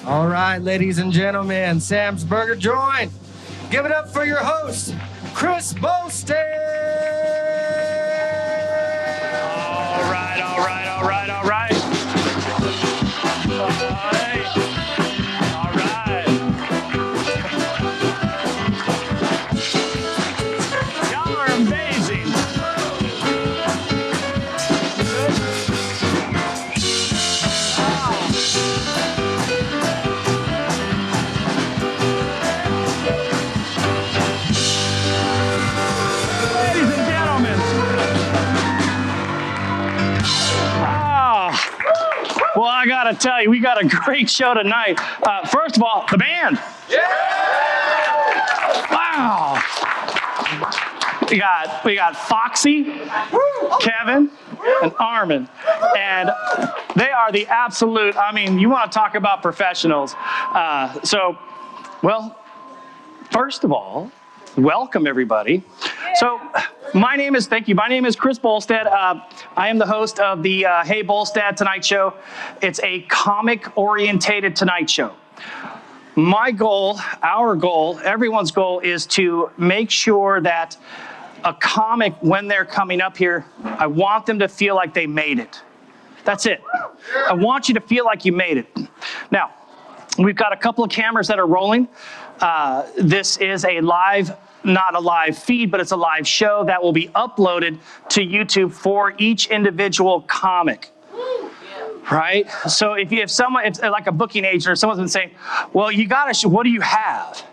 All right, ladies and gentlemen, Sam's Burger Joint. Give it up for your host, Kris Bolstad. All right. Y'all are amazing. Ladies and gentlemen. Well, I gotta tell you, we got a great show tonight. First of all, the band. Wow. We got Foxy, Kevin, and Armin. And they are the absolute, I mean, you want to talk about professionals. Well, first of all, welcome everybody. So my name is Kris Bolstad. I am the host of the Hey Bolstad Tonight Show. It's a comic-orientated Tonight Show. My goal, our goal, everyone's goal is to make sure that a comic, when they're coming up here, I want them to feel like they made it. That's it. I want you to feel like you made it. Now, we've got a couple of cameras that are rolling. This is a live, not a live feed, but it's a live show that will be uploaded to YouTube for each individual comic. Right? So if someone, it's like a booking agent or someone's been saying, well, you gotta, what do you have?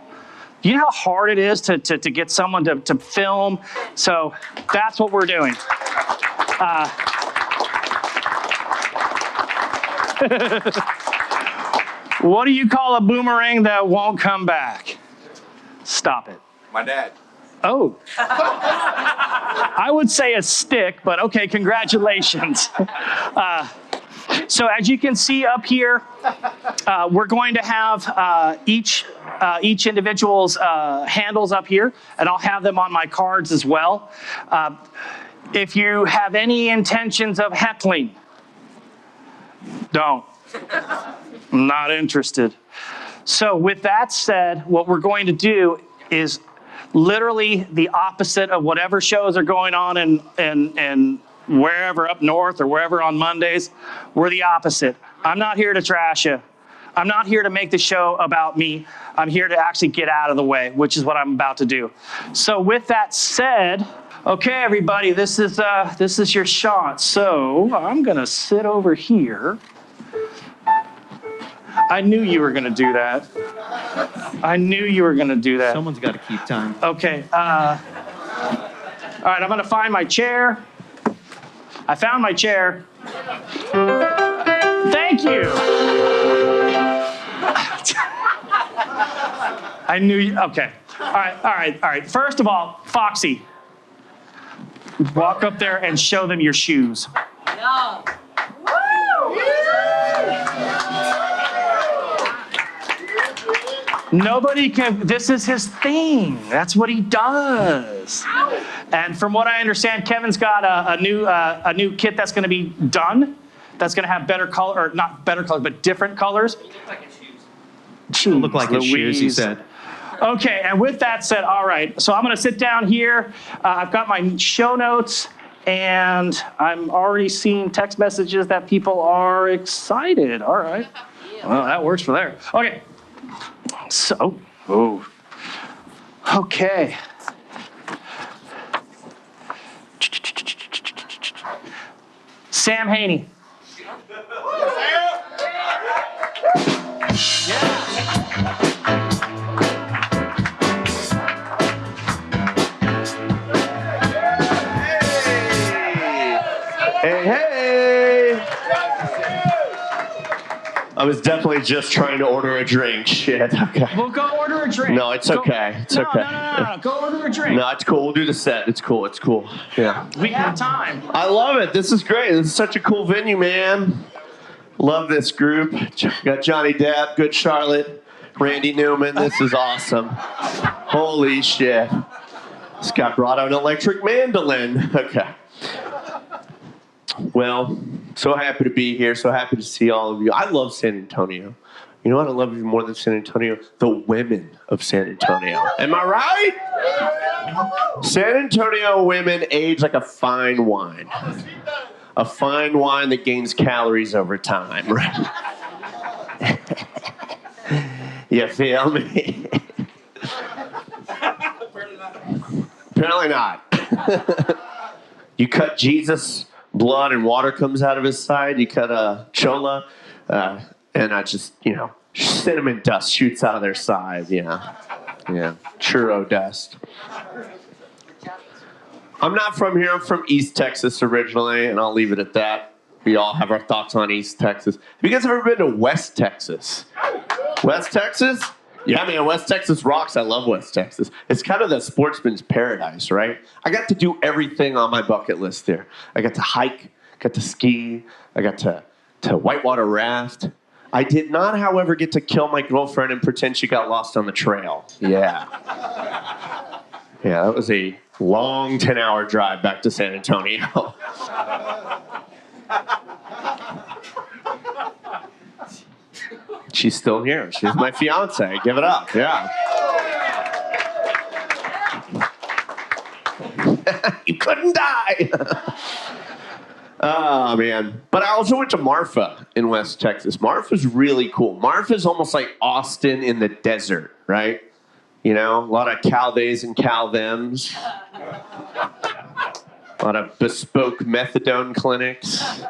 You know how hard it is to get someone to film? So that's what we're doing. What do you call a boomerang that won't come back? Stop it. My dad. Oh. I would say a stick, but okay, congratulations. So as you can see up here, we're going to have each individual's handles up here, and I'll have them on my cards as well. If you have any intentions of heckling, don't. I'm not interested. So with that said, what we're going to do is literally the opposite of whatever shows are going on in wherever up north or wherever on Mondays. We're the opposite. I'm not here to trash you. I'm not here to make the show about me. I'm here to actually get out of the way, which is what I'm about to do. So with that said, okay, everybody, this is your shot. So I'm gonna sit over here. I knew you were gonna do that. I knew you were gonna do that. Someone's got to keep time. Okay. All right, I'm gonna find my chair. I found my chair. Thank you. I knew you. Okay. All right. First of all, Foxy, walk up there and show them your shoes. Yeah. Nobody can, this is his thing. That's what he does. And from what I understand, Kevin's got a new kit that's gonna be done. That's gonna have better color, or not better colors, but different colors. You look like his shoes. Jeez, Look like his shoes, he said. Okay, and with that said, all right, so I'm gonna sit down here. I've got my show notes, and I'm already seeing text messages that people are excited. All right, well, that works for there. Okay. So, okay. Sam Haynie. Hey. I was definitely just trying to order a drink. Shit. Okay. Well, go order a drink. No, it's okay. It's okay. No. Go order a drink. No, it's cool. We'll do the set. It's cool. It's cool. Yeah. We have time. I love it. This is great. This is such a cool venue, man. Love this group. Got Johnny Depp, Good Charlotte, Randy Newman. This is awesome. Holy shit. This guy brought out an electric mandolin. Okay. Well, so happy to be here. So happy to see all of you. I love San Antonio. You know what I love even more than San Antonio? The women of San Antonio. Am I right? San Antonio women age like a fine wine. A fine wine that gains calories over time, right? You feel me? Apparently not. You cut Jesus, blood and water comes out of his side. You cut a chola, and I just, cinnamon dust shoots out of their side. Yeah. Churro dust. I'm not from here. I'm from East Texas originally, and I'll leave it at that. We all have our thoughts on East Texas. Have you guys ever been to West Texas? West Texas? Yeah, man, West Texas rocks. I love West Texas. It's kind of the sportsman's paradise, right? I got to do everything on my bucket list there. I got to hike, got to ski, I got to whitewater raft. I did not, however, get to kill my girlfriend and pretend she got lost on the trail. Yeah. Yeah, that was a long 10-hour drive back to San Antonio. She's still here. She's my fiance. Give it up. Yeah. You couldn't die. Oh, man. But I also went to Marfa in West Texas. Marfa's really cool. Marfa's almost like Austin in the desert, right? A lot of Caldays and Calthems. A lot of bespoke methadone clinics.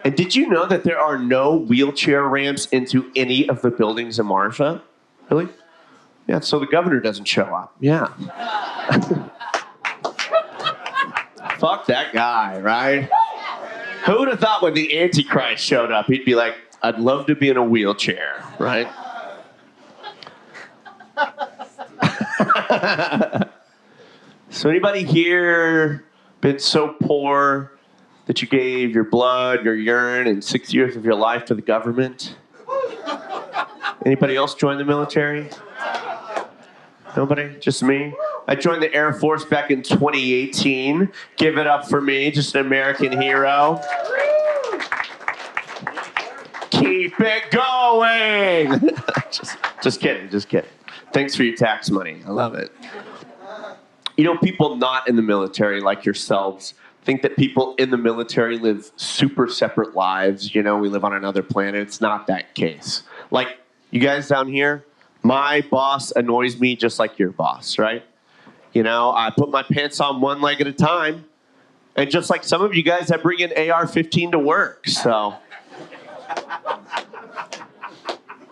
And did you know that there are no wheelchair ramps into any of the buildings in Marfa? Really? Yeah, so the governor doesn't show up. Yeah. Fuck that guy, right? Who would have thought when the Antichrist showed up, he'd be like, I'd love to be in a wheelchair, right? So anybody here been so poor that you gave your blood, your urine, and 6 years of your life to the government? Anybody else join the military? Nobody? Just me? I joined the Air Force back in 2018. Give it up for me, just an American hero. Keep it going! just kidding. Thanks for your tax money. I love it. People not in the military like yourselves think that people in the military live super separate lives. We live on another planet. It's not that case. Like, you guys down here, my boss annoys me just like your boss, right? I put my pants on one leg at a time. And just like some of you guys, I bring an AR-15 to work. So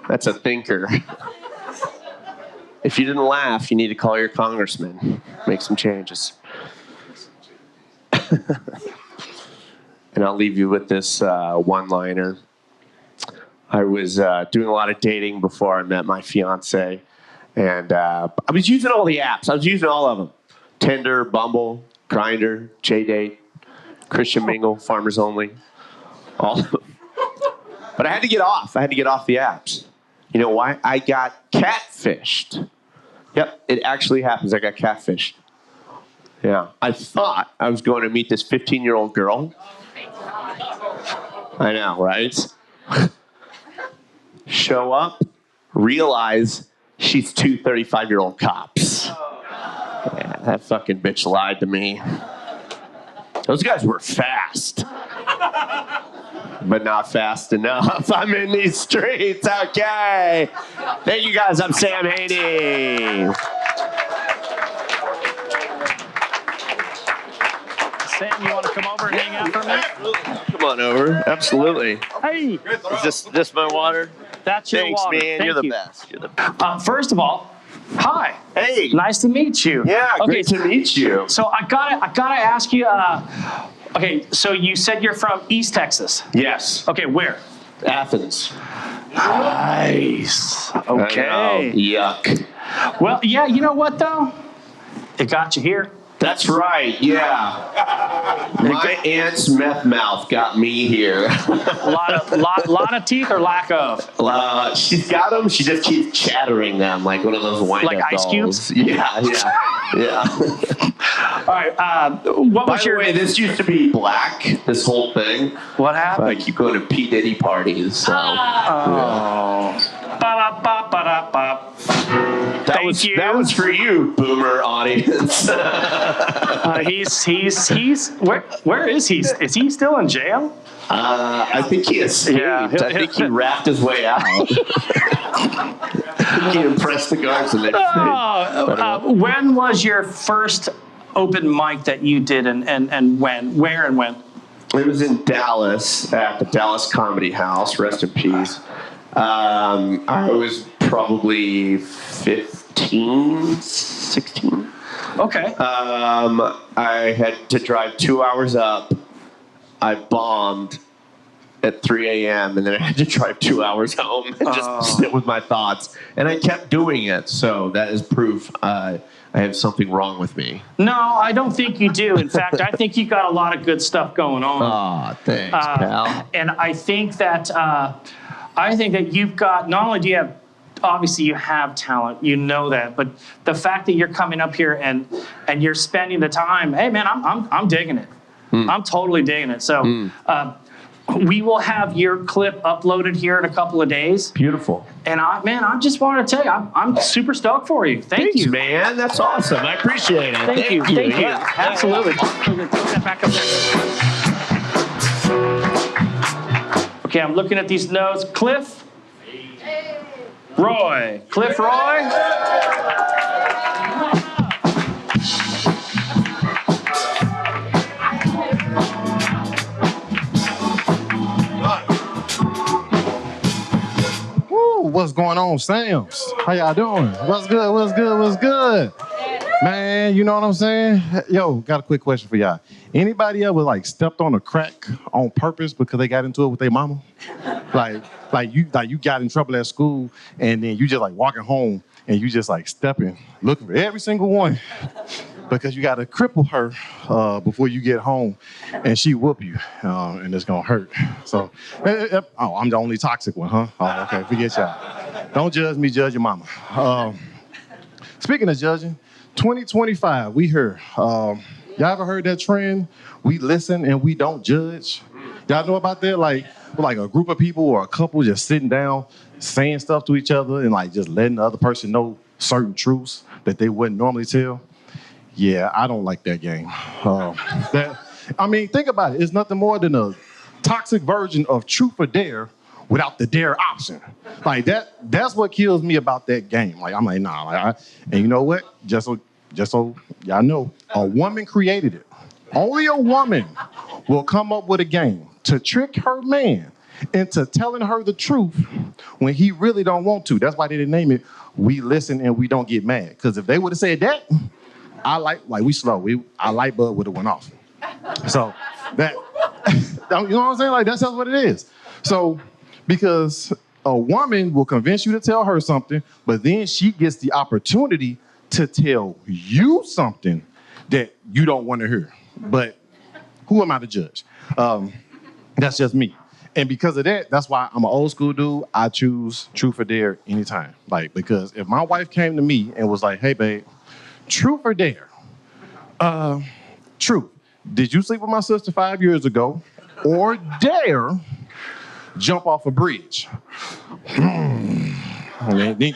that's a thinker. If you didn't laugh, you need to call your congressman. Make some changes. And I'll leave you with this one-liner. I was doing a lot of dating before I met my fiance. And I was using all the apps. I was using all of them. Tinder, Bumble, Grindr, JDate, Christian Mingle, Farmers Only. All of them. But I had to get off. I had to get off the apps. You know why? I got catfished. Yep, it actually happens. I got catfished. Yeah. I thought I was going to meet this 15-year-old girl. I know, right? Show up, realize she's two 35-year-old cops. Yeah, that fucking bitch lied to me. Those guys were fast. But not fast enough. I'm in these streets, okay. Thank you guys, I'm Sam Haynie. Sam, you want to come over and hang out for a minute? Come on over, absolutely. Hey. Is this my water? That's your Thanks, water. man, Thank you're the you. best. You're the best. First of all, hi. Hey. Nice to meet you. Yeah, great to meet you. So I gotta ask you. Okay, so you said you're from East Texas. Yes. Okay, where? Athens. Nice. Okay. Yuck. Well, yeah. You know what though? It got you here. That's right, yeah. My aunt's meth mouth got me here. lot of teeth or lack of? She's got them. She just keeps chattering them like one of those wind-up Like ice dolls. cubes? Yeah. All right. What By was the your? way, this used to be black, this whole thing. What happened? I keep going to P. Diddy parties, so. That was for you, boomer audience. He's where is he? Is he still in jail? I think he escaped. Yeah, I think he rapped his way out. I think he impressed the guards and When was your first open mic that you did, and when? Where and when? It was in Dallas at the Dallas Comedy House. Rest in peace. I was probably 15, 16. Okay. I had to drive 2 hours up. I bombed at 3 a.m. and then I had to drive 2 hours home and just sit with my thoughts. And I kept doing it, so that is proof I have something wrong with me. No, I don't think you do. In fact, I think you got a lot of good stuff going on. Aw, thanks, pal. And I think that you've got, not only do you have, obviously you have talent, you know that, but the fact that you're coming up here and you're spending the time, hey man, I'm digging it. I'm totally digging it. So we will have your clip uploaded here in a couple of days. Beautiful. And I just want to tell you, I'm super stoked for you. Thanks, you, man. That's awesome. I appreciate it. Thank you. Thank you. Yeah. Absolutely. Put that back up there. Okay, I'm looking at these notes. Cliff. Roy. Cliff Roy. What's going on, Sam's? How y'all doing? What's good? What's good? What's good? Man, you know what I'm saying? Yo, got a quick question for y'all. Anybody ever like stepped on a crack on purpose because they got into it with their mama? Like you got in trouble at school and then you just like walking home and you just like stepping, looking for every single one because you got to cripple her before you get home and she whoop you and it's gonna hurt. So, I'm the only toxic one, huh? Oh, okay, forget y'all. Don't judge me, judge your mama. Speaking of judging, 2025, we here. Y'all ever heard that trend? We listen and we don't judge. Y'all know about that? Like a group of people or a couple just sitting down, saying stuff to each other and like just letting the other person know certain truths that they wouldn't normally tell. Yeah, I don't like that game. Think about it. It's nothing more than a toxic version of truth or dare without the dare option. Like that's what kills me about that game. Like I'm like, nah. And you know what? Just so y'all know, a woman created it. Only a woman will come up with a game to trick her man into telling her the truth when he really don't want to. That's why they didn't name it We Listen and We Don't Get Mad. Because if they would have said that, we slow. Our light bulb would have went off. So that, you know what I'm saying? Like that's just what it is. So because a woman will convince you to tell her something, but then she gets the opportunity to tell you something that you don't want to hear. But who am I to judge? That's just me. And because of that, that's why I'm an old school dude. I choose truth or dare anytime. Like, because if my wife came to me and was like, hey, babe, truth or dare? Truth. Did you sleep with my sister 5 years ago? Or dare jump off a bridge? Then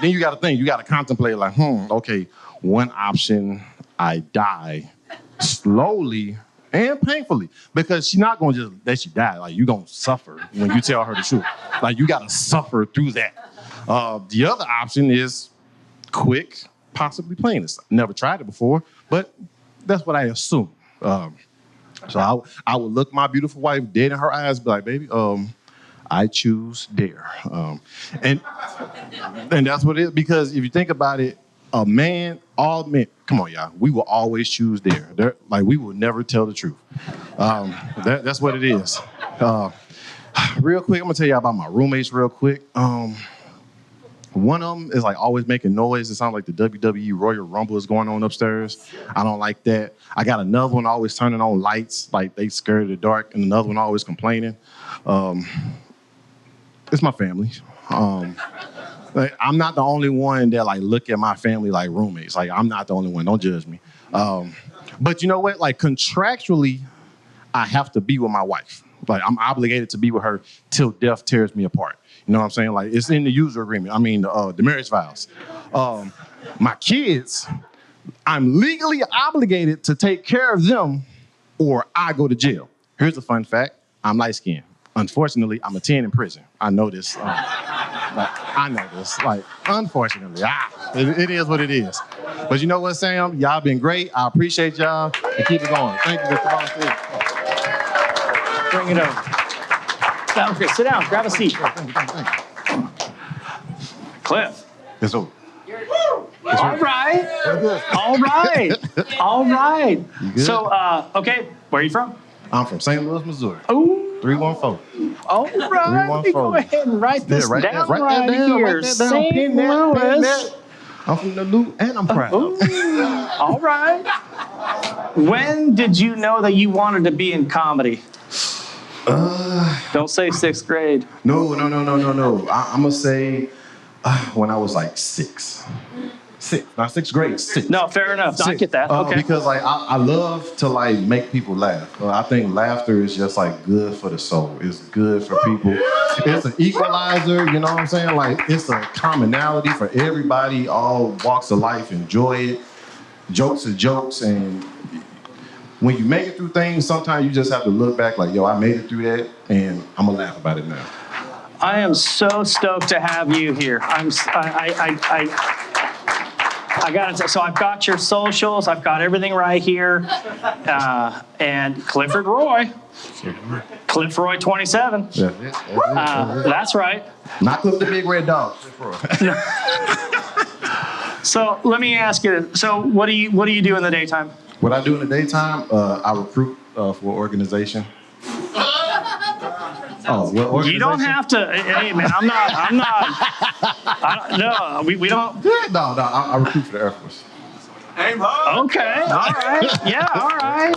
you got to think. You got to contemplate like, okay, one option, I die slowly and painfully, because she's not going to just let you die. Like, you're going to suffer when you tell her the truth. Like, you got to suffer through that. The other option is quick, possibly painless. Never tried it before, but that's what I assume. So I would look my beautiful wife dead in her eyes, be like, baby, I choose dare. And that's what it is, because if you think about it, all men, come on, y'all, we will always choose dare. Like, we will never tell the truth. That's what it is. Real quick, I'm gonna tell y'all about my roommates real quick. One of them is like always making noise. It sounds like the WWE Royal Rumble is going on upstairs. I don't like that. I got another one always turning on lights, like they scared of the dark, and another one always complaining. It's my family. Like, I'm not the only one that like look at my family like roommates. Like, I'm not the only one. Don't judge me. But you know what? Like, contractually, I have to be with my wife. Like, I'm obligated to be with her till death tears me apart. You know what I'm saying? Like, it's in the user agreement. I mean, the marriage vows. My kids, I'm legally obligated to take care of them or I go to jail. Here's a fun fact. I'm light-skinned. Unfortunately, I'm a 10 in prison. I know this. I know this. Like, unfortunately, it is what it is. But you know what, Sam? Y'all been great. I appreciate y'all. And keep it going. Thank you, Mr. Bolstad. Bring it over. Sounds good. Sit down. Grab a seat. Thank you. Cliff. It's over. All right. All right. All right. So, okay, where are you from? I'm from St. Louis, Missouri. Oh. 314. All right. Let me go ahead and write this down Write right that down. here. Write that down. St. Pin that, pin Louis. that. I'm from the Loop, and I'm proud. All right. When did you know that you wanted to be in comedy? Don't say 6th grade. No. I'm gonna say when I was like 6. Not 6th grade. 6. No, fair enough. I get that. Okay. Because like I love to like make people laugh. I think laughter is just like good for the soul. It's good for people. It's an equalizer. You know what I'm saying? Like it's a commonality for everybody. All walks of life enjoy it. Jokes are jokes, and when you make it through things, sometimes you just have to look back like, yo, I made it through that, and I'm gonna laugh about it now. I am so stoked to have you here. I got it. So I've got your socials. I've got everything right here. And Clifford Roy. Cliff Roy 27. That's right. Not Cliff the Big Red Dog. So let me ask you. So what do you do in the daytime? What I do in the daytime, I recruit for an organization. Oh, what organization? You don't have to. Hey, man, I'm not. No, we don't. No, I recruit for the Air Force. Okay, all right. Yeah, all right.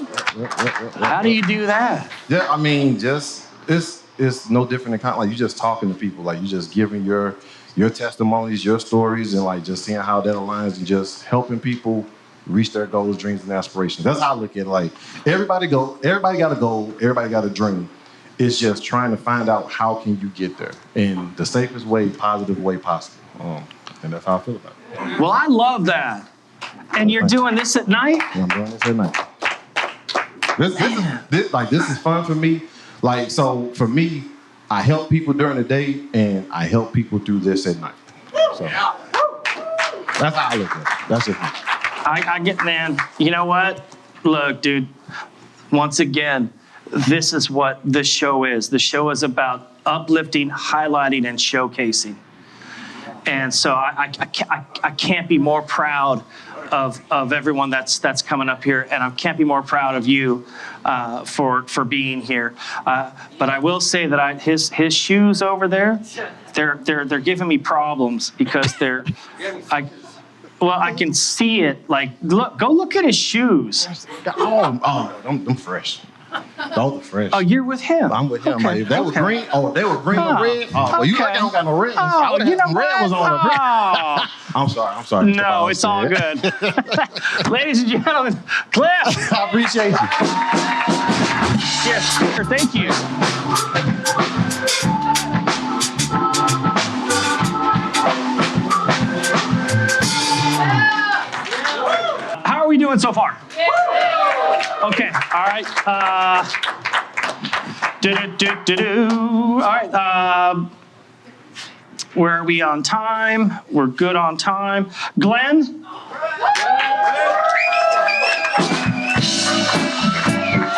How do you do that? Yeah, I mean, just it's no different than like you just talking to people, like you just giving your testimonies, your stories, and like just seeing how that aligns and just helping people reach their goals, dreams, and aspirations. That's how I look at it. Like everybody got a goal, everybody got a dream. It's just trying to find out how can you get there in the safest way, positive way possible. And that's how I feel about it. Well, I love that. And you're doing this at night? Yeah, I'm doing this at night. This is fun for me. Like, so for me, I help people during the day and I help people do this at night. So that's how I look at it. That's just me. I get, man, you know what? Look, dude, once again, this is what the show is. The show is about uplifting, highlighting, and showcasing. And so I can't be more proud of everyone that's coming up here, and I can't be more proud of you for being here. But I will say that his shoes over there, they're giving me problems because I can see it. Like, go look at his shoes. Oh, I'm fresh. Those are fresh. Oh, you're with him. I'm with him. Okay. Like, if they were green, they were green or red. Oh, well, you like I don't got no red ones. I would have some red ones on the red. I'm sorry. No, it's all good. Ladies and gentlemen, Cliff. I appreciate you. Yes, sir. Thank you. How are we doing so far? Okay, all right. All right. Where are we on time? We're good on time. Glenn?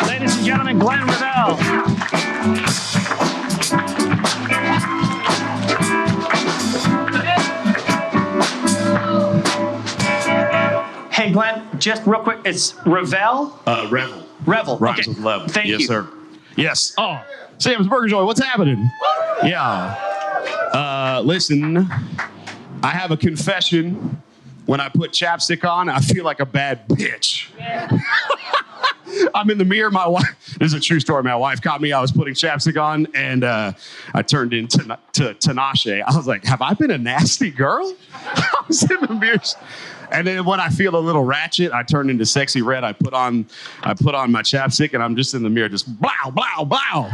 Ladies and gentlemen, Glenn Revell. Hey, Glenn, just real quick, it's Revell? Revell. Revell. Rhymes Okay. with love. Thank yes, you. sir. Yes. Oh, Sam's Burger Joint, what's happening? Yeah. Listen, I have a confession. When I put chapstick on, I feel like a bad bitch. I'm in the mirror. My wife, this is a true story. My wife caught me. I was putting chapstick on, and I turned into Tinashe. I was like, have I been a nasty girl? I was in the mirror. And then when I feel a little ratchet, I turn into Sexy Red. I put on my chapstick, and I'm just in the mirror, just blow, blow, blow.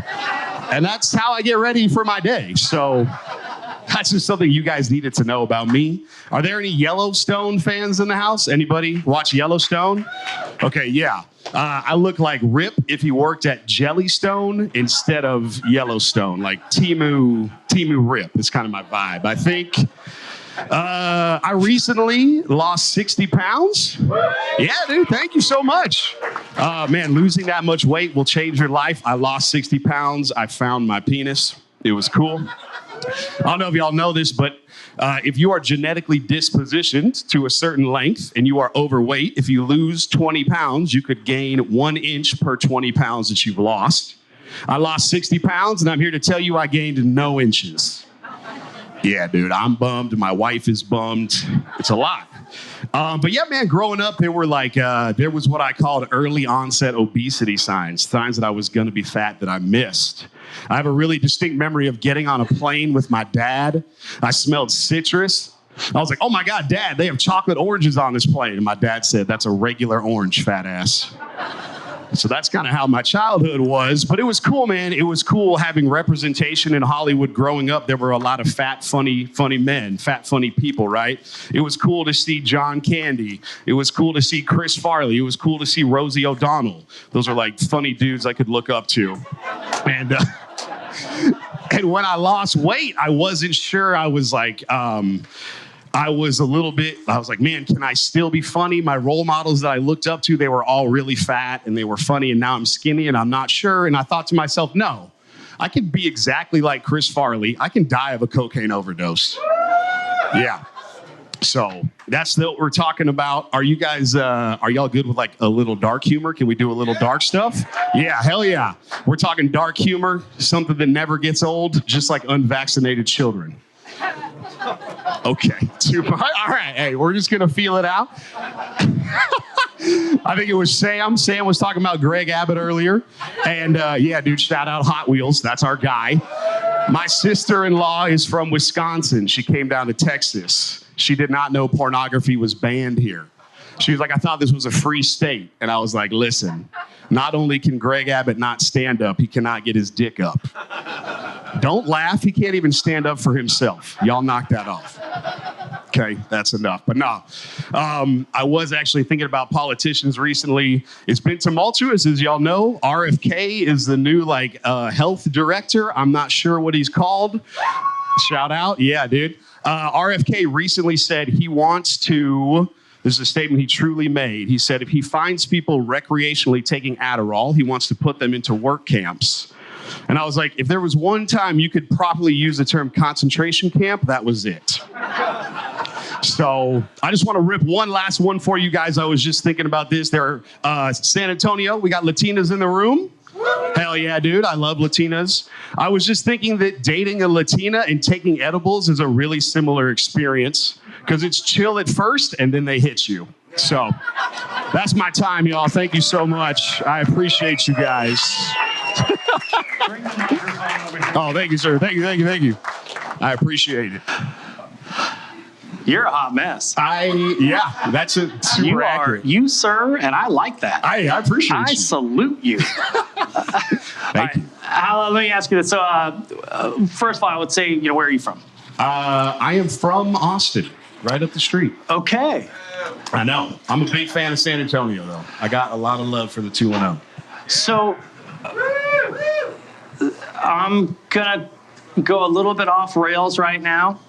And that's how I get ready for my day. So that's just something you guys needed to know about me. Are there any Yellowstone fans in the house? Anybody watch Yellowstone? Okay, yeah. I look like Rip if he worked at Jellystone instead of Yellowstone, like Timu Rip. It's kind of my vibe. I think I recently lost 60 pounds. Yeah, dude, thank you so much. Man, losing that much weight will change your life. I lost 60 pounds. I found my penis. It was cool. I don't know if y'all know this, but if you are genetically dispositioned to a certain length and you are overweight, if you lose 20 pounds, you could gain 1 inch per 20 pounds that you've lost. I lost 60 pounds, and I'm here to tell you I gained no inches. Yeah, dude, I'm bummed. My wife is bummed. It's a lot. But yeah, man, growing up, there was what I called early onset obesity signs that I was going to be fat that I missed. I have a really distinct memory of getting on a plane with my dad. I smelled citrus. I was like, oh my God, Dad, they have chocolate oranges on this plane. And my dad said, that's a regular orange, fat ass. So that's kind of how my childhood was. But it was cool, man. It was cool having representation in Hollywood growing up. There were a lot of fat, funny men, fat, funny people, right? It was cool to see John Candy. It was cool to see Chris Farley. It was cool to see Rosie O'Donnell. Those are like funny dudes I could look up to. And and when I lost weight, I wasn't sure. I was like, I was like, man, can I still be funny? My role models that I looked up to, they were all really fat and they were funny, and now I'm skinny and I'm not sure. And I thought to myself, no, I could be exactly like Chris Farley. I can die of a cocaine overdose. Yeah. So that's what we're talking about. Are you guys, are y'all good with like a little dark humor? Can we do a little dark stuff? Yeah, hell yeah. We're talking dark humor, something that never gets old, just like unvaccinated children. Okay. All right. Hey, we're just going to feel it out. I think it was Sam. Sam was talking about Greg Abbott earlier. And yeah, dude, shout out Hot Wheels. That's our guy. My sister-in-law is from Wisconsin. She came down to Texas. She did not know pornography was banned here. She was like, I thought this was a free state. And I was like, listen, not only can Greg Abbott not stand up, he cannot get his dick up. Don't laugh. He can't even stand up for himself. Y'all knock that off. Okay, that's enough. But no, I was actually thinking about politicians recently. It's been tumultuous, as y'all know. RFK is the new health director. I'm not sure what he's called. Shout out. Yeah, dude. RFK recently said he wants to, this is a statement he truly made. He said if he finds people recreationally taking Adderall, he wants to put them into work camps. And I was like, if there was one time you could properly use the term concentration camp, that was it. So I just want to rip one last one for you guys. I was just thinking about this. There are San Antonio. We got Latinas in the room. Hell yeah, dude. I love Latinas. I was just thinking that dating a Latina and taking edibles is a really similar experience because it's chill at first and then they hit you. So that's my time, y'all. Thank you so much. I appreciate you guys. Oh, thank you, sir. Thank you. I appreciate it. You're a hot mess. Yeah, that's a super accurate. You, sir, and I like that. I appreciate you. I salute you. Thank you. Let me ask you this. So, first of all, I would say, where are you from? I am from Austin, right up the street. Okay. I know. I'm a big fan of San Antonio, though. I got a lot of love for the 210. So, I'm going to go a little bit off rails right now.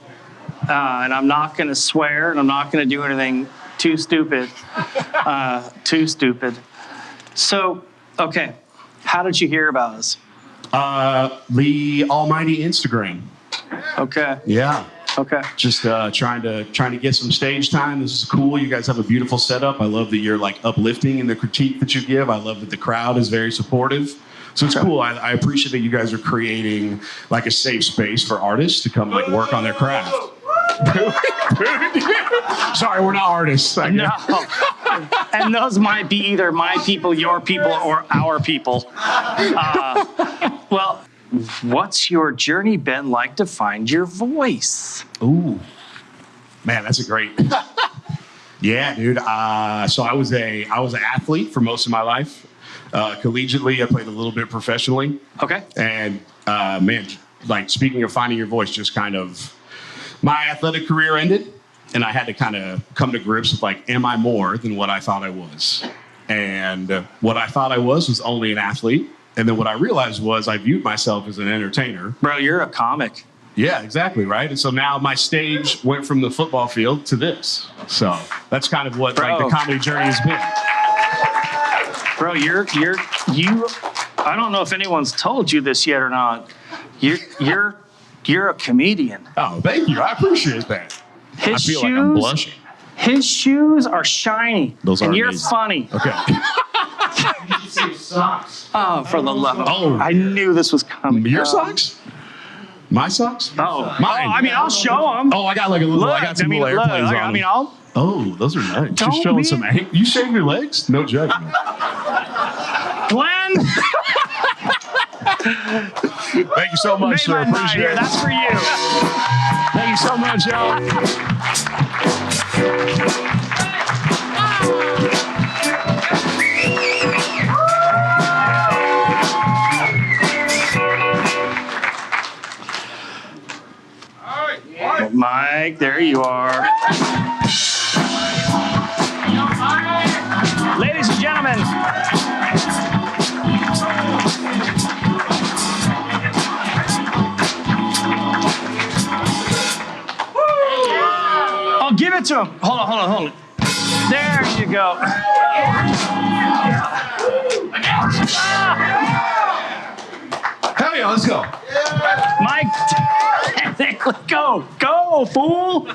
And I'm not going to swear, and I'm not going to do anything too stupid. So, okay, how did you hear about us? The almighty Instagram. Okay. Yeah. Okay. Just trying to get some stage time. This is cool. You guys have a beautiful setup. I love that you're uplifting in the critique that you give. I love that the crowd is very supportive. So it's cool. I appreciate that you guys are creating a safe space for artists to come work on their craft. Sorry, we're not artists. I No. guess. And those might be either my people, your people, or our people. Well, what's your journey been like to find your voice? Ooh, man, that's a great. Yeah, dude. So I was an athlete for most of my life. Collegiately, I played a little bit professionally. Okay. And man, like speaking of finding your voice, just kind of my athletic career ended, and I had to kind of come to grips with like, am I more than what I thought I was? And what I thought I was only an athlete. And then what I realized was I viewed myself as an entertainer. Bro, you're a comic. Yeah, exactly, right? And so now my stage went from the football field to this. So that's kind of what like the comedy journey has been. Bro, you. I don't know if anyone's told you this yet or not. You're a comedian. Oh, thank you. I appreciate that. I feel like I'm blushing. His shoes are shiny. Those are and you're amazing. funny. Okay. Oh, for the love of Oh. I knew this was coming. Your socks? My socks? Oh, Mine. I mean, I'll show them. Oh, I got like a little. I got some little airplanes on. I mean, I'll. Oh, those are nice. Don't Just showing be- some. Hey, you shave your legs? No judgment. Glenn, Thank you so much, sir. Mayland Night Appreciate here. it. That's for you. Thank you so much, y'all. Mike, there you are. Ladies and gentlemen. I'll give it to him. Hold on. There you go. Hell yeah, let's go. Mike, go, fool.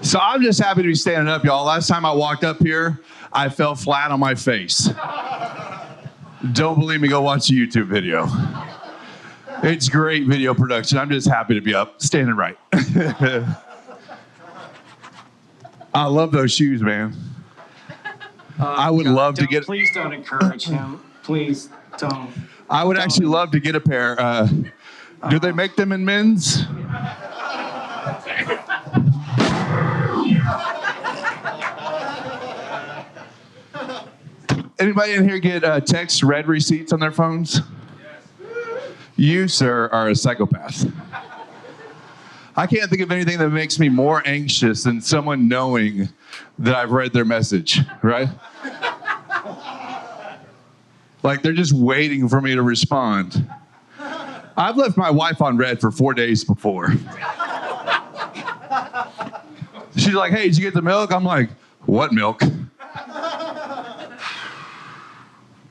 So I'm just happy to be standing up, y'all. Last time I walked up here, I fell flat on my face. Don't believe me, go watch the YouTube video. It's great video production. I'm just happy to be up, standing right. I love those shoes, man. I would love to get. Please don't encourage him. Please don't. I would actually love to get a pair. Do they make them in men's? Anybody in here get text red receipts on their phones? You, sir, are a psychopath. I can't think of anything that makes me more anxious than someone knowing that I've read their message, right? Like they're just waiting for me to respond. I've left my wife on red for 4 days before. She's like, hey, did you get the milk? I'm like, what milk?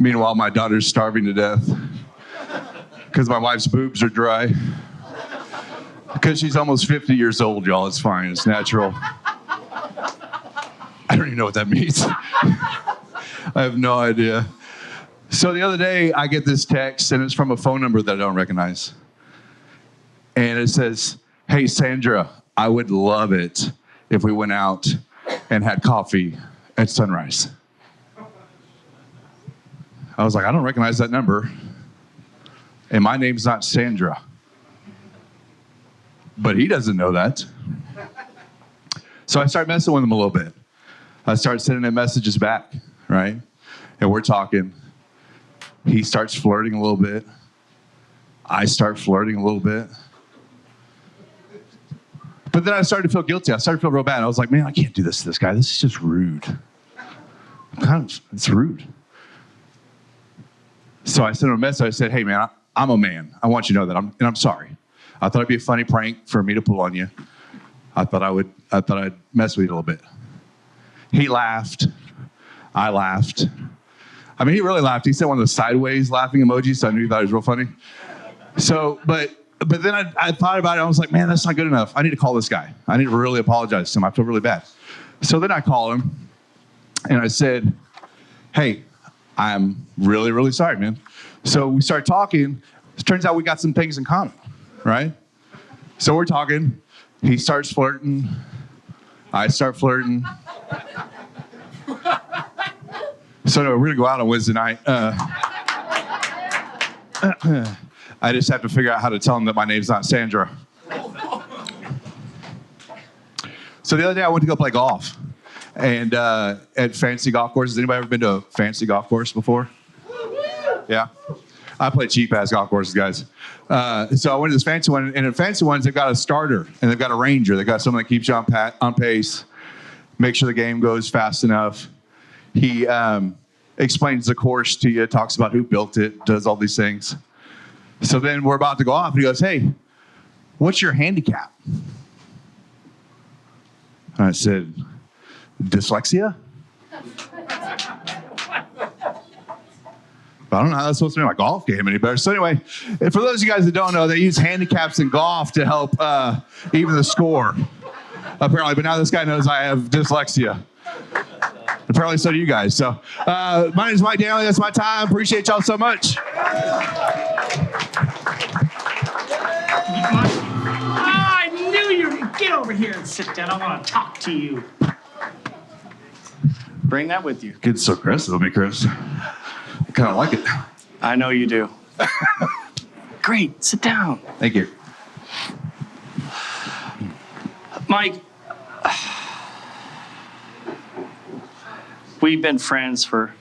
Meanwhile, my daughter's starving to death because my wife's boobs are dry. Because she's almost 50 years old, y'all. It's fine. It's natural. I don't even know what that means. I have no idea. So the other day, I get this text, and it's from a phone number that I don't recognize. And it says, hey, Sandra, I would love it if we went out and had coffee at sunrise. I was like, I don't recognize that number. And my name's not Sandra. But he doesn't know that. So I start messing with him a little bit. I start sending him messages back, right? And we're talking. He starts flirting a little bit. I start flirting a little bit. But then I started to feel guilty. I started to feel real bad. I was like, man, I can't do this to this guy. This is just rude. It's rude. So I sent him a message. I said, hey, man, I'm a man. I want you to know that. I'm sorry. I thought it'd be a funny prank for me to pull on you. I thought I'd mess with you a little bit. He laughed. I laughed. I mean, he really laughed. He sent one of those sideways laughing emojis, so I knew he thought it was real funny. So, but then I thought about it. I was like, man, that's not good enough. I need to call this guy. I need to really apologize to him. I feel really bad. So then I call him, and I said, hey, I'm really, really sorry, man. So we start talking. It turns out we got some things in common, right? So we're talking, He starts flirting. I start flirting. So no, we're gonna go out on Wednesday night. I just have to figure out how to tell him that my name's not Sandra. So the other day I went to go play golf, and at fancy golf courses. Anybody ever been to a fancy golf course before? Yeah. I play cheap ass golf courses, guys. So I went to this fancy one, and in fancy ones they've got a starter and they've got a ranger. They've got someone that keeps you on pace, make sure the game goes fast enough. He explains the course to you, talks about who built it, does all these things. So then we're about to go off, and he goes, "Hey, what's your handicap?" And I said, "Dyslexia." But I don't know how that's supposed to make my golf game any better. So anyway, for those of you guys that don't know, they use handicaps in golf to help even the score, apparently. But now this guy knows I have dyslexia. Apparently so do you guys. So my name is Mike Dannelly. That's my time. Appreciate y'all so much. I knew you were. Get over here and sit down. I want to talk to you. Bring that with you. Getting so aggressive with me, Kris. I kind of like it. I know you do. Great. Sit down. Thank you. Mike, we've been friends for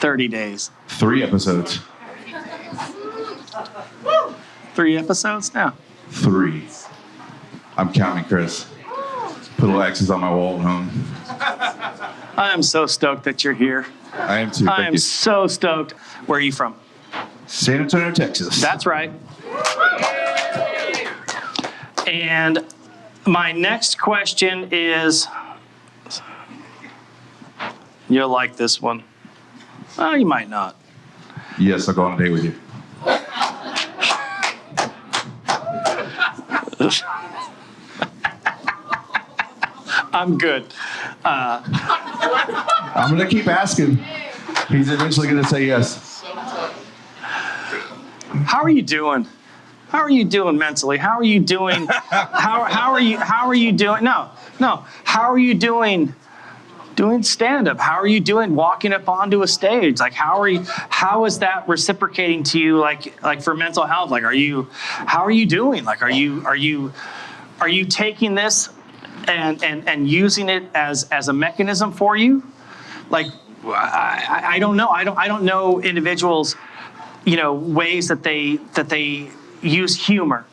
30 days. 3 episodes. 3 episodes now. 3. I'm counting, Kris. Put little X's on my wall at home. I am so stoked that you're here. I am too. I Thank am you. so stoked. Where are you from? San Antonio, Texas. That's right. And my next question is, you'll like this one. Well, you might not. Yes, I'll go on a date with you. I'm good. I'm going to keep asking. He's eventually going to say yes. How are you doing? How are you doing mentally? How are you doing? How are you doing? No. How are you doing stand-up? How are you doing walking up onto a stage? Like how is that reciprocating to you like for mental health? Like how are you doing? Like are you taking this and using it as a mechanism for you? Like I don't know. I don't know individuals, ways that they use humor.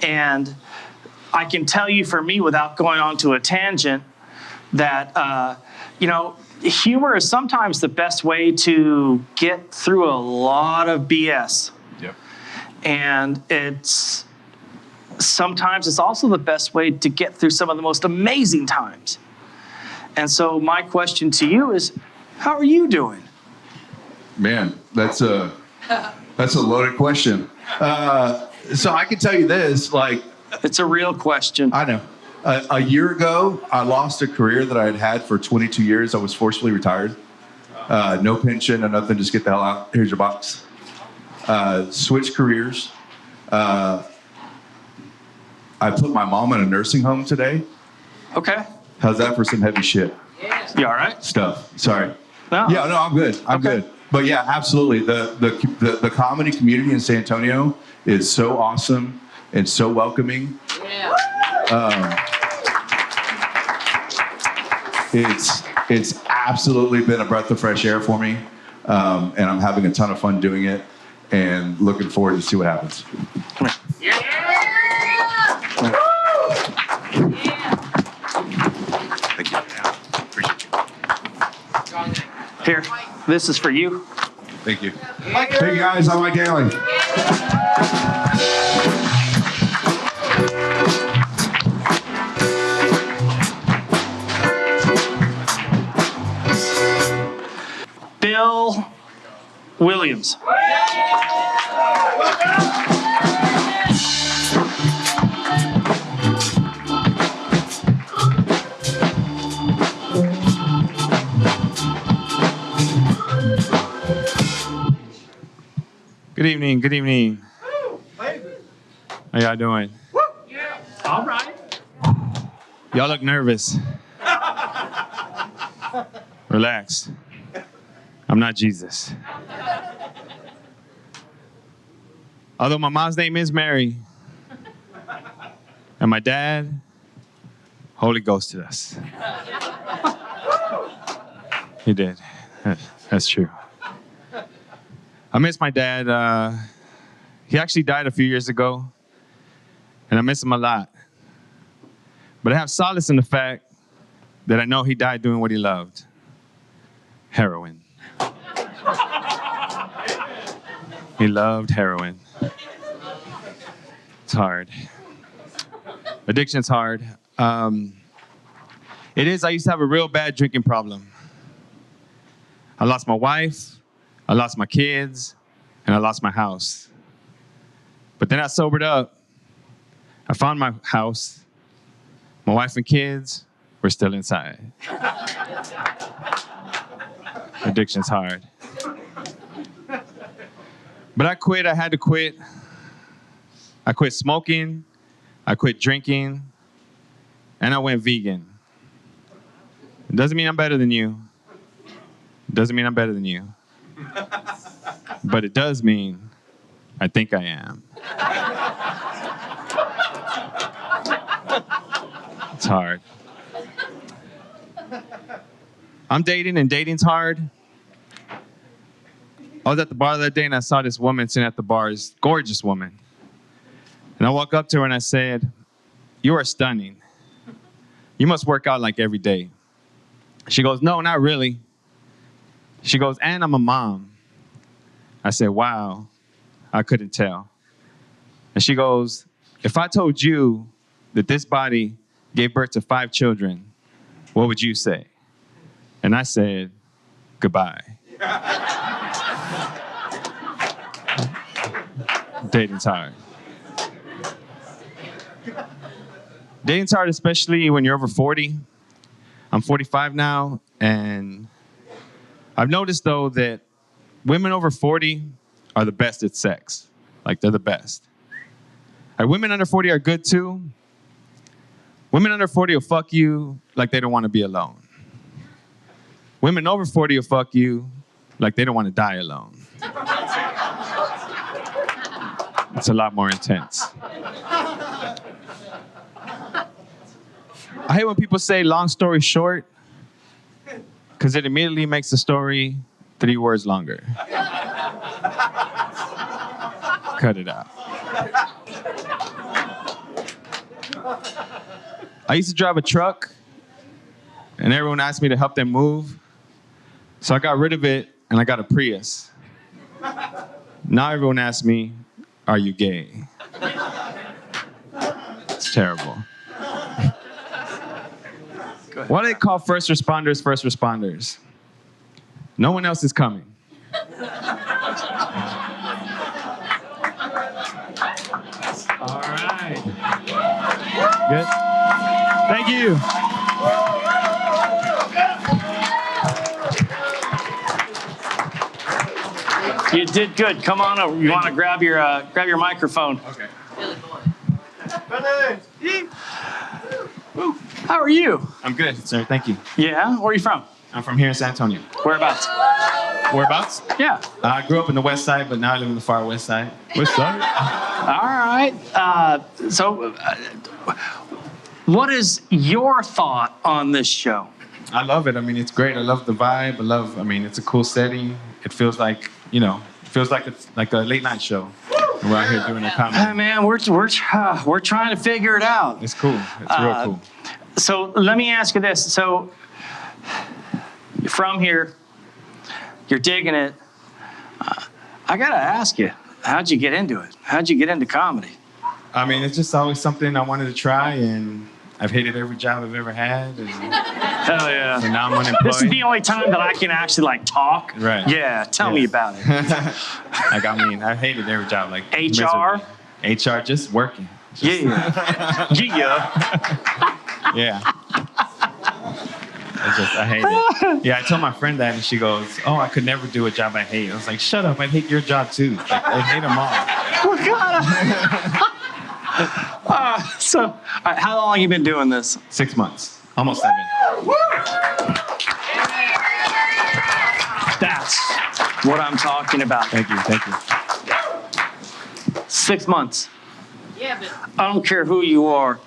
And I can tell you for me, without going on to a tangent, that, humor is sometimes the best way to get through a lot of BS. Yep. And sometimes it's also the best way to get through some of the most amazing times. And so my question to you is, how are you doing? Man, that's a loaded question. So I can tell you this, It's a real question. I know. A year ago, I lost a career that I had had for 22 years. I was forcibly retired. No pension, no nothing. Just get the hell out. Here's your box. Switched careers. I put my mom in a nursing home today. Okay. How's that for some heavy shit You all right? stuff? Sorry. No. Yeah, no, I'm good. I'm Okay. good. But yeah, absolutely. The comedy community in San Antonio is so awesome and so welcoming. It's absolutely been a breath of fresh air for me, and I'm having a ton of fun doing it, and looking forward to see what happens. Come here. Thank you. Appreciate you. Here, this is for you. Thank you. Hey guys, I'm Mike Dannelly. Bill Williams. Good evening. How y'all doing? All right. Y'all look nervous. Relax. I'm not Jesus. Although my mom's name is Mary, and my dad, Holy Ghosted us. He did. That's true. I miss my dad. He actually died a few years ago, and I miss him a lot. But I have solace in the fact that I know he died doing what he loved. Heroin. He loved heroin. It's hard. Addiction's hard. It is. I used to have a real bad drinking problem. I lost my wife, I lost my kids, and I lost my house. But then I sobered up. I found my house. My wife and kids were still inside. Addiction's hard. But I quit. I had to quit. I quit smoking. I quit drinking. And I went vegan. It doesn't mean I'm better than you. It doesn't mean I'm better than you. But it does mean I think I am. It's hard. I'm dating, and dating's hard. I was at the bar that day, and I saw this woman sitting at the bar, this gorgeous woman. And I walked up to her, and I said, "You are stunning. You must work out like every day." She goes, "No, not really." She goes, "And I'm a mom." I said, "Wow, I couldn't tell." And she goes, "If I told you that this body gave birth to 5 children, what would you say?" And I said, "Goodbye." Dating's hard. Dating's hard, especially when you're over 40. I'm 45 now, and I've noticed, though, that women over 40 are the best at sex. Like, they're the best. Like, women under 40 are good, too. Women under 40 will fuck you like they don't want to be alone. Women over 40 will fuck you like they don't want to die alone. It's a lot more intense. I hate when people say long story short, because it immediately makes the story 3 words longer. Cut it out. I used to drive a truck, and everyone asked me to help them move. So I got rid of it, and I got a Prius. Now everyone asks me, "Are you gay?" It's terrible. Why do they call first responders? No one else is coming. All right. Good. Thank you. You did good. Come on over. You want to grab your microphone? Okay. How are you? I'm good, sir. Thank you. Yeah? Where are you from? I'm from here in San Antonio. Whereabouts? Whereabouts? Yeah. I grew up in the west side, but now I live in the far west side. West side? All right. What is your thought on this show? I love it. I mean, it's great. I love the vibe. It's a cool setting. It feels like, it's like a late night show. And we're out here doing a comedy. Hey, man, we're trying to figure it out. It's cool. It's real cool. So let me ask you this. So you're from here. You're digging it. I got to ask you, how'd you get into it? How'd you get into comedy? I mean, it's just always something I wanted to try, and I've hated every job I've ever had. And, hell yeah. And now I'm unemployed. This is the only time that I can actually talk. Right. Yeah, tell me about it. I hated every job. Like HR? miserably. HR, just working. Yeah. Yeah. I hate it. Yeah, I told my friend that, and she goes, "Oh, I could never do a job I hate." I was like, "Shut up, I hate your job too. Like, I hate them all." So, how long you been doing this? 6 months. Almost 7. That's what I'm talking about. Thank you. 6 months. Yeah, but I don't care who you are.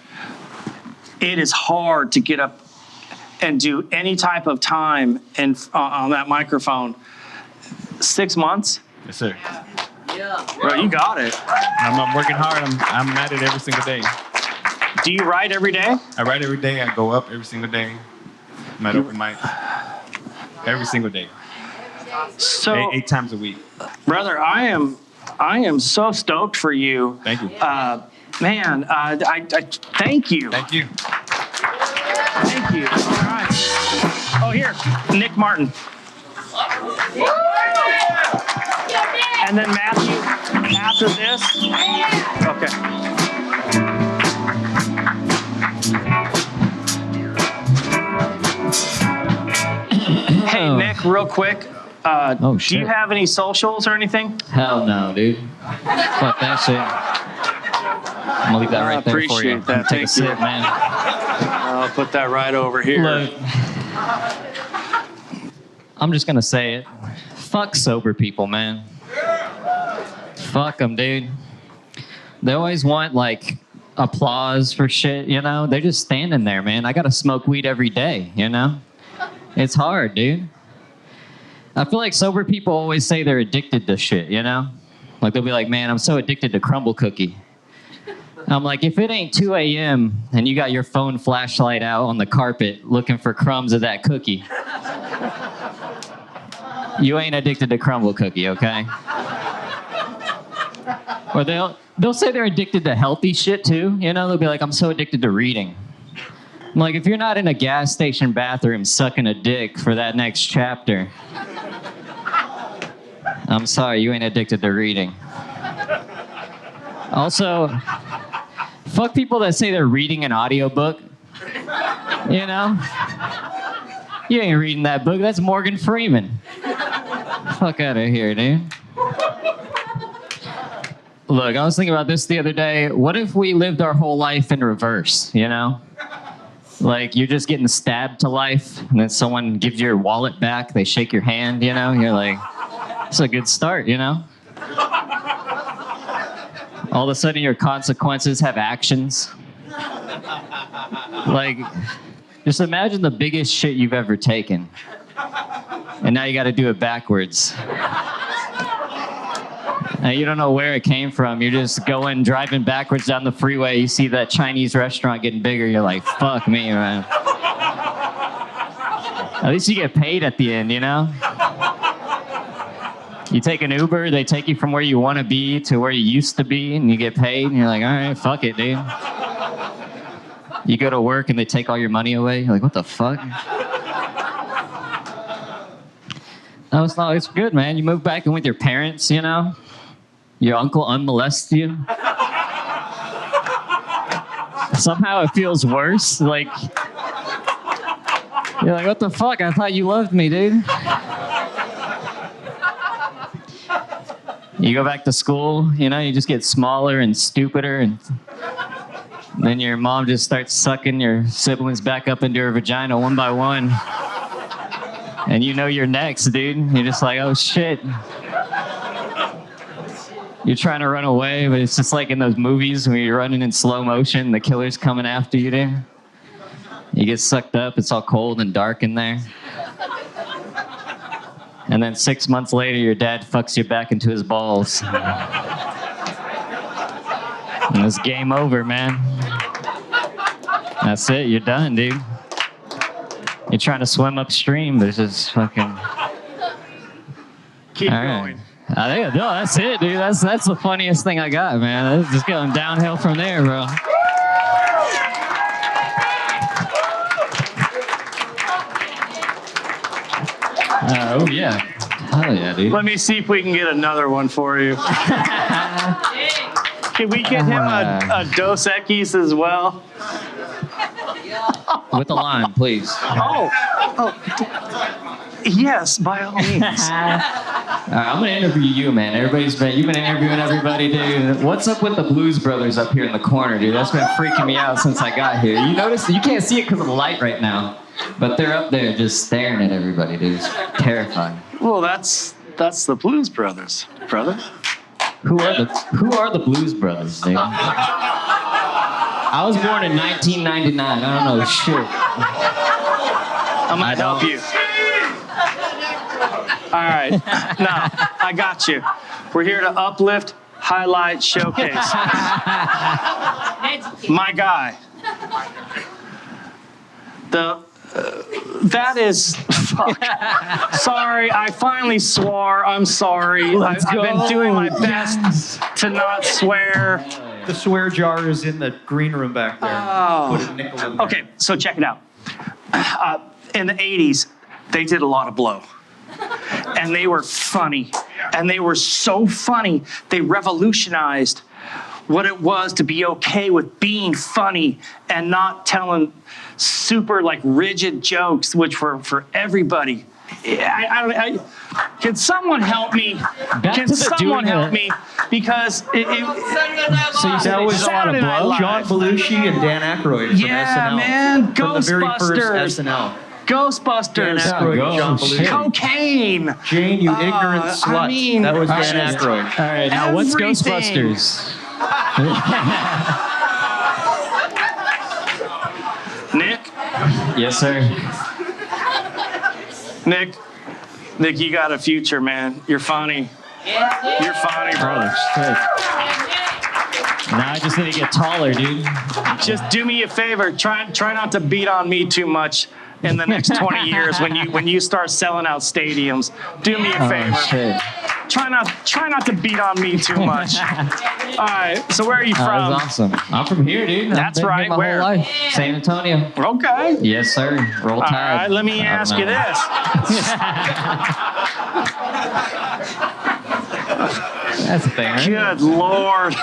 It is hard to get up and do any type of time on that microphone. 6 months? Yes, sir. yeah. Bro, you got it. I'm working hard. I'm at it every single day. Do you write every day? I write every day. I go up every single day. I'm at open mic every single day. So, 8 times a week. brother, I am so stoked for you. Thank you. Man, I thank you. Thank you. Thank you. All right. Oh, here, Nick Martin. And then Matthew, after this. Okay. Hey, Nick, real quick. Oh, do shit. you have any socials or anything? Hell no, dude. Fuck that shit. I'm gonna leave that right there for you. appreciate that. Take a Thank you. sip, man. I'll put that right over here. Look, I'm just gonna say it. Fuck sober people, man. Fuck them, dude. They always want, like, applause for shit, you know? They're just standing there, man. I gotta smoke weed every day, you know? It's hard, dude. I feel like sober people always say they're addicted to shit, you know? Like, they'll be like, man, I'm so addicted to crumble cookie. I'm like, if it ain't 2 a.m. and you got your phone flashlight out on the carpet looking for crumbs of that cookie, you ain't addicted to crumble cookie, okay? Or they'll say they're addicted to healthy shit too, you know? They'll be like, I'm so addicted to reading. I'm like, if you're not in a gas station bathroom sucking a dick for that next chapter, I'm sorry, you ain't addicted to reading. Also, fuck people that say they're reading an audiobook. You know? You ain't reading that book. That's Morgan Freeman. Fuck out of here, dude. Look, I was thinking about this the other day. What if we lived our whole life in reverse, you know? Like, you're just getting stabbed to life, and then someone gives you your wallet back, they shake your hand, you know? You're like, it's a good start, you know? All of a sudden, your consequences have actions. Like, just imagine the biggest shit you've ever taken. And now you got to do it backwards. And you don't know where it came from. You're just driving backwards down the freeway. You see that Chinese restaurant getting bigger. You're like, fuck me, man. At least you get paid at the end, you know? You take an Uber, they take you from where you want to be to where you used to be, and you get paid, and you're like, all right, fuck it, dude. You go to work, and they take all your money away. You're like, what the fuck? No, it's good, man. You move back in with your parents, you know? Your uncle unmolests you. Somehow it feels worse. Like, you're like, what the fuck? I thought you loved me, dude. You go back to school, you know, you just get smaller and stupider, and then your mom just starts sucking your siblings back up into her vagina one by one. And you know you're next, dude. You're just like, oh shit. You're trying to run away, but it's just like in those movies where you're running in slow motion, the killer's coming after you there. You get sucked up, it's all cold and dark in there. And then 6 months later, your dad fucks you back into his balls. And it's game over, man. That's it, you're done, dude. You're trying to swim upstream, but it's just fucking... Keep all right. going. I think, no, that's it, dude. That's the funniest thing I got, man. It's just going downhill from there, bro. Oh, yeah. Hell yeah, dude. Let me see if we can get another one for you. Can we get him a Dos Equis as well? With a lime, please. Oh. Yes, by all means. All right, I'm gonna interview you, man. You've been interviewing everybody, dude. What's up with the Blues Brothers up here in the corner, dude? That's been freaking me out since I got here. You notice you can't see it because of the light right now, but they're up there just staring at everybody, dude. It's terrifying. Well, that's the Blues Brothers, brother. Who are the Blues Brothers, dude? I was born in 1999. I don't know shit. I'm gonna help you. All right. No, I got you. We're here to uplift, highlight, showcase. My guy. That is. Fuck. Sorry, I finally swore. I'm sorry. I've been doing my best to not swear. The swear jar is in the green room back there. Oh. Put a nickel in there. Okay, so check it out. In the 80s, they did a lot of blow. And they were funny. And they were so funny, they revolutionized what it was to be okay with being funny and not telling super like rigid jokes, which were for everybody. Can someone help me? Can someone help me? Because So you said that was a lot of blow? John Belushi and Dan Aykroyd from SNL. Man, from the very first Ghostbusters. SNL. Ghostbusters. Dan Aykroyd, John Belushi. Cocaine. Jane, you ignorant slut. I mean, that was Dan Aykroyd. All right, now what's Everything. Ghostbusters? Nick, Yes, sir. Nick, you got a future, man. You're funny. You're funny, brother. Now I just need to get taller, dude. Just do me a favor. Try not to beat on me too much in the next 20 years when you start selling out stadiums. Do me a favor. Oh, shit. Try not to beat on me too much. All right. So where are you That from? was awesome. I'm from here, dude. That's I've been right. Here my Where? whole life. San Antonio. Okay. Yes, sir. Roll All Tide. right. Let me I don't ask you know. this. That's the thing, right? Good Lord.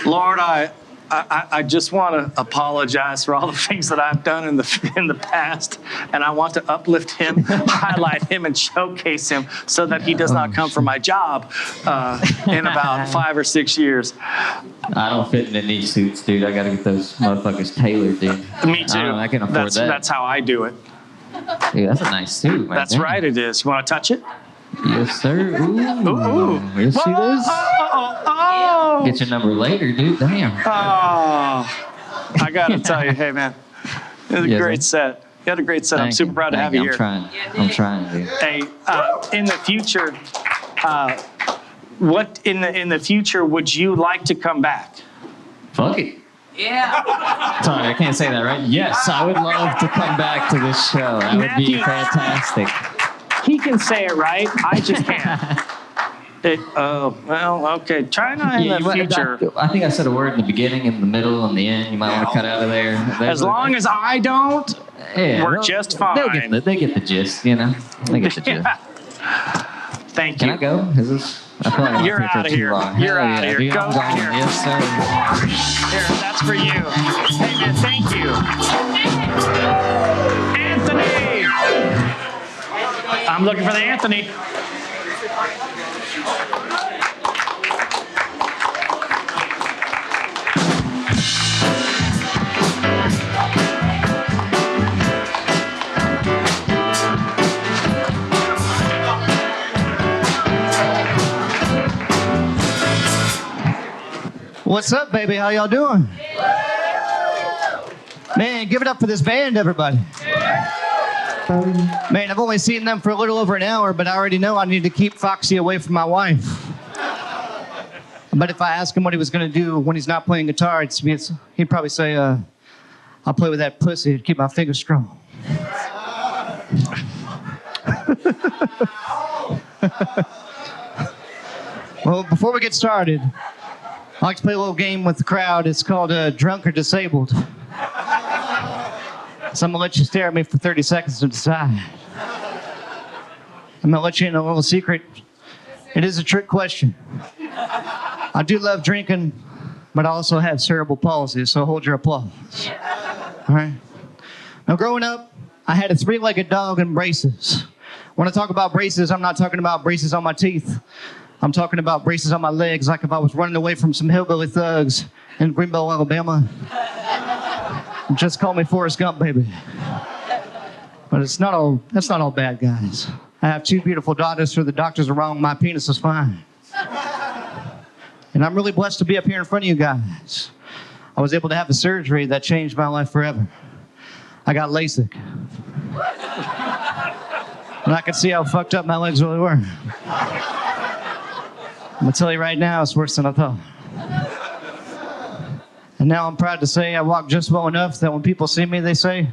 Lord, I just want to apologize for all the things that I've done in the past, and I want to uplift him, highlight him, and showcase him so that he does not come for my job in about 5 or 6 years. I don't fit in these suits, dude. I gotta get those motherfuckers tailored, dude. Me too. I can afford that. That's how I do it. Dude, that's a nice suit, man. That's right, it is. You want to touch it? Yes, sir. Ooh. Ooh. You see this? Oh. Get your number later, dude. Damn. Oh. I got to tell you, hey, man. It was a Yes, great set. You had a great set. I'm super proud to have you here. I'm trying, dude. Hey, in the future, what in the future would you like to come back? Fuck it. Yeah. Sorry, I can't say that, right? Yes, I would love to come back to this show. That would be Matthew. fantastic. He can say it right. I just can't. Well, okay. Try not in Yeah, the future. I think I said a word in the beginning, in the middle, and the end. You might want to cut out of there. As long as I don't, we're just fine. They get the gist, you know? They get the gist. Thank Can you. I go? Is this... I feel like I'm You're here for outta too here. long. You're Hell outta yeah, here. dude, Go I'm going. here. Yes, sir. Here, that's for you. Hey, man, thank you. Anthony! I'm looking for the Anthony. What's up, baby? How y'all doing? Man, give it up for this band, everybody. Man, I've only seen them for a little over an hour, but I already know I need to keep Foxy away from my wife. But if I ask him what he was going to do when he's not playing guitar, he'd probably say, I'll play with that pussy to keep my fingers strong. Well, before we get started, I like to play a little game with the crowd. It's called Drunk or Disabled. So I'm going to let you stare at me for 30 seconds to decide. I'm going to let you in a little secret. It is a trick question. I do love drinking, but I also have cerebral palsy, so hold your applause. All right? Now, growing up, I had a 3-legged dog and braces. When I talk about braces, I'm not talking about braces on my teeth. I'm talking about braces on my legs, like if I was running away from some hillbilly thugs in Greenville, Alabama. Just call me Forrest Gump, baby. But that's not all bad, guys. I have 2 beautiful daughters, so the doctors are wrong. My penis is fine. And I'm really blessed to be up here in front of you guys. I was able to have a surgery that changed my life forever. I got LASIK. And I could see how fucked up my legs really were. I'm gonna tell you right now, it's worse than I thought. And now I'm proud to say I walk just well enough that when people see me, they say,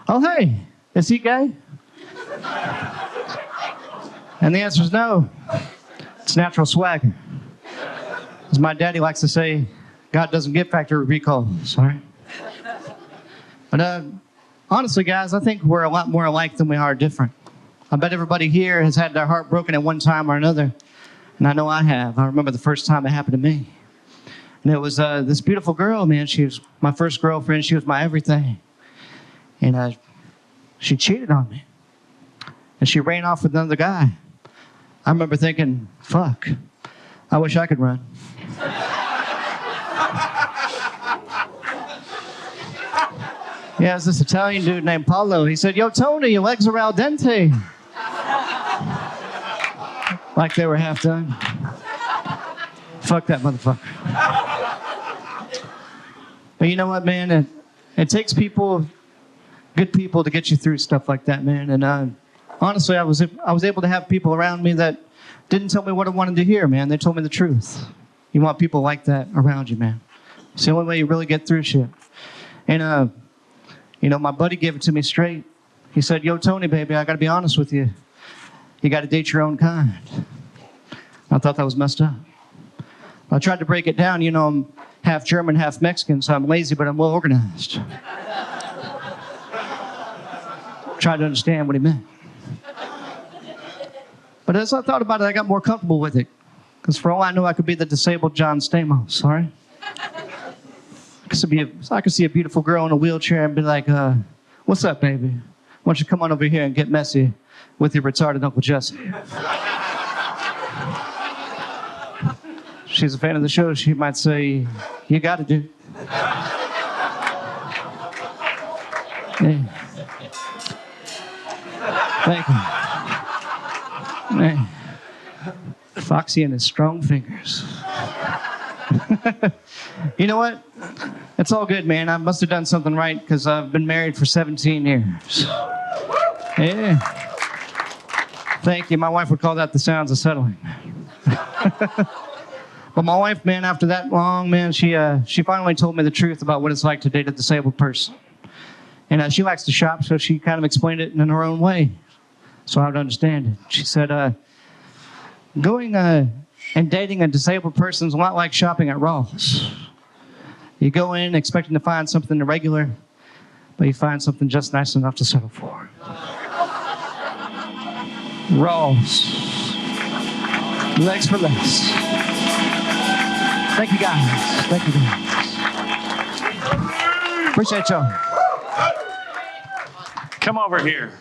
"Oh, hey, is he gay?" And the answer is no. It's natural swagger. As my daddy likes to say, God doesn't get factory recalls, all right? But honestly, guys, I think we're a lot more alike than we are different. I bet everybody here has had their heart broken at one time or another. And I know I have. I remember the first time it happened to me. And it was this beautiful girl, man. She was my first girlfriend. She was my everything. And she cheated on me. And she ran off with another guy. I remember thinking, fuck, I wish I could run. Yeah, it was this Italian dude named Paulo. He said, "Yo, Tony, your legs are al dente." Like they were half done. Fuck that motherfucker. But you know what, man? It takes people, good people, to get you through stuff like that, man. And honestly, I was able to have people around me that didn't tell me what I wanted to hear, man. They told me the truth. You want people like that around you, man. It's the only way you really get through shit. And you know, my buddy gave it to me straight. He said, "Yo, Tony, baby, I got to be honest with you. You got to date your own kind." I thought that was messed up. I tried to break it down. You know, I'm half German, half Mexican, so I'm lazy, but I'm well organized. Tried to understand what he meant. But as I thought about it, I got more comfortable with it. Because for all I know, I could be the disabled John Stamos, all right? I could see a beautiful girl in a wheelchair and be like, "What's up, baby? Why don't you come on over here and get messy with your retarded Uncle Jesse?" She's a fan of the show. She might say, "You got to do." Yeah. Thank you. Man. Foxy and his strong fingers. You know what? It's all good, man. I must have done something right because I've been married for 17 years. Yeah. Thank you. My wife would call that the sounds of settling. But my wife, man, after that long, man, she finally told me the truth about what it's like to date a disabled person. And she likes to shop, so she kind of explained it in her own way, so I would understand it. She said, going and dating a disabled person is a lot like shopping at Ross. You go in expecting to find something irregular, but you find something just nice enough to settle for. Ross. Legs for less. Thank you, guys. Thank you, guys. Appreciate y'all. Come over here.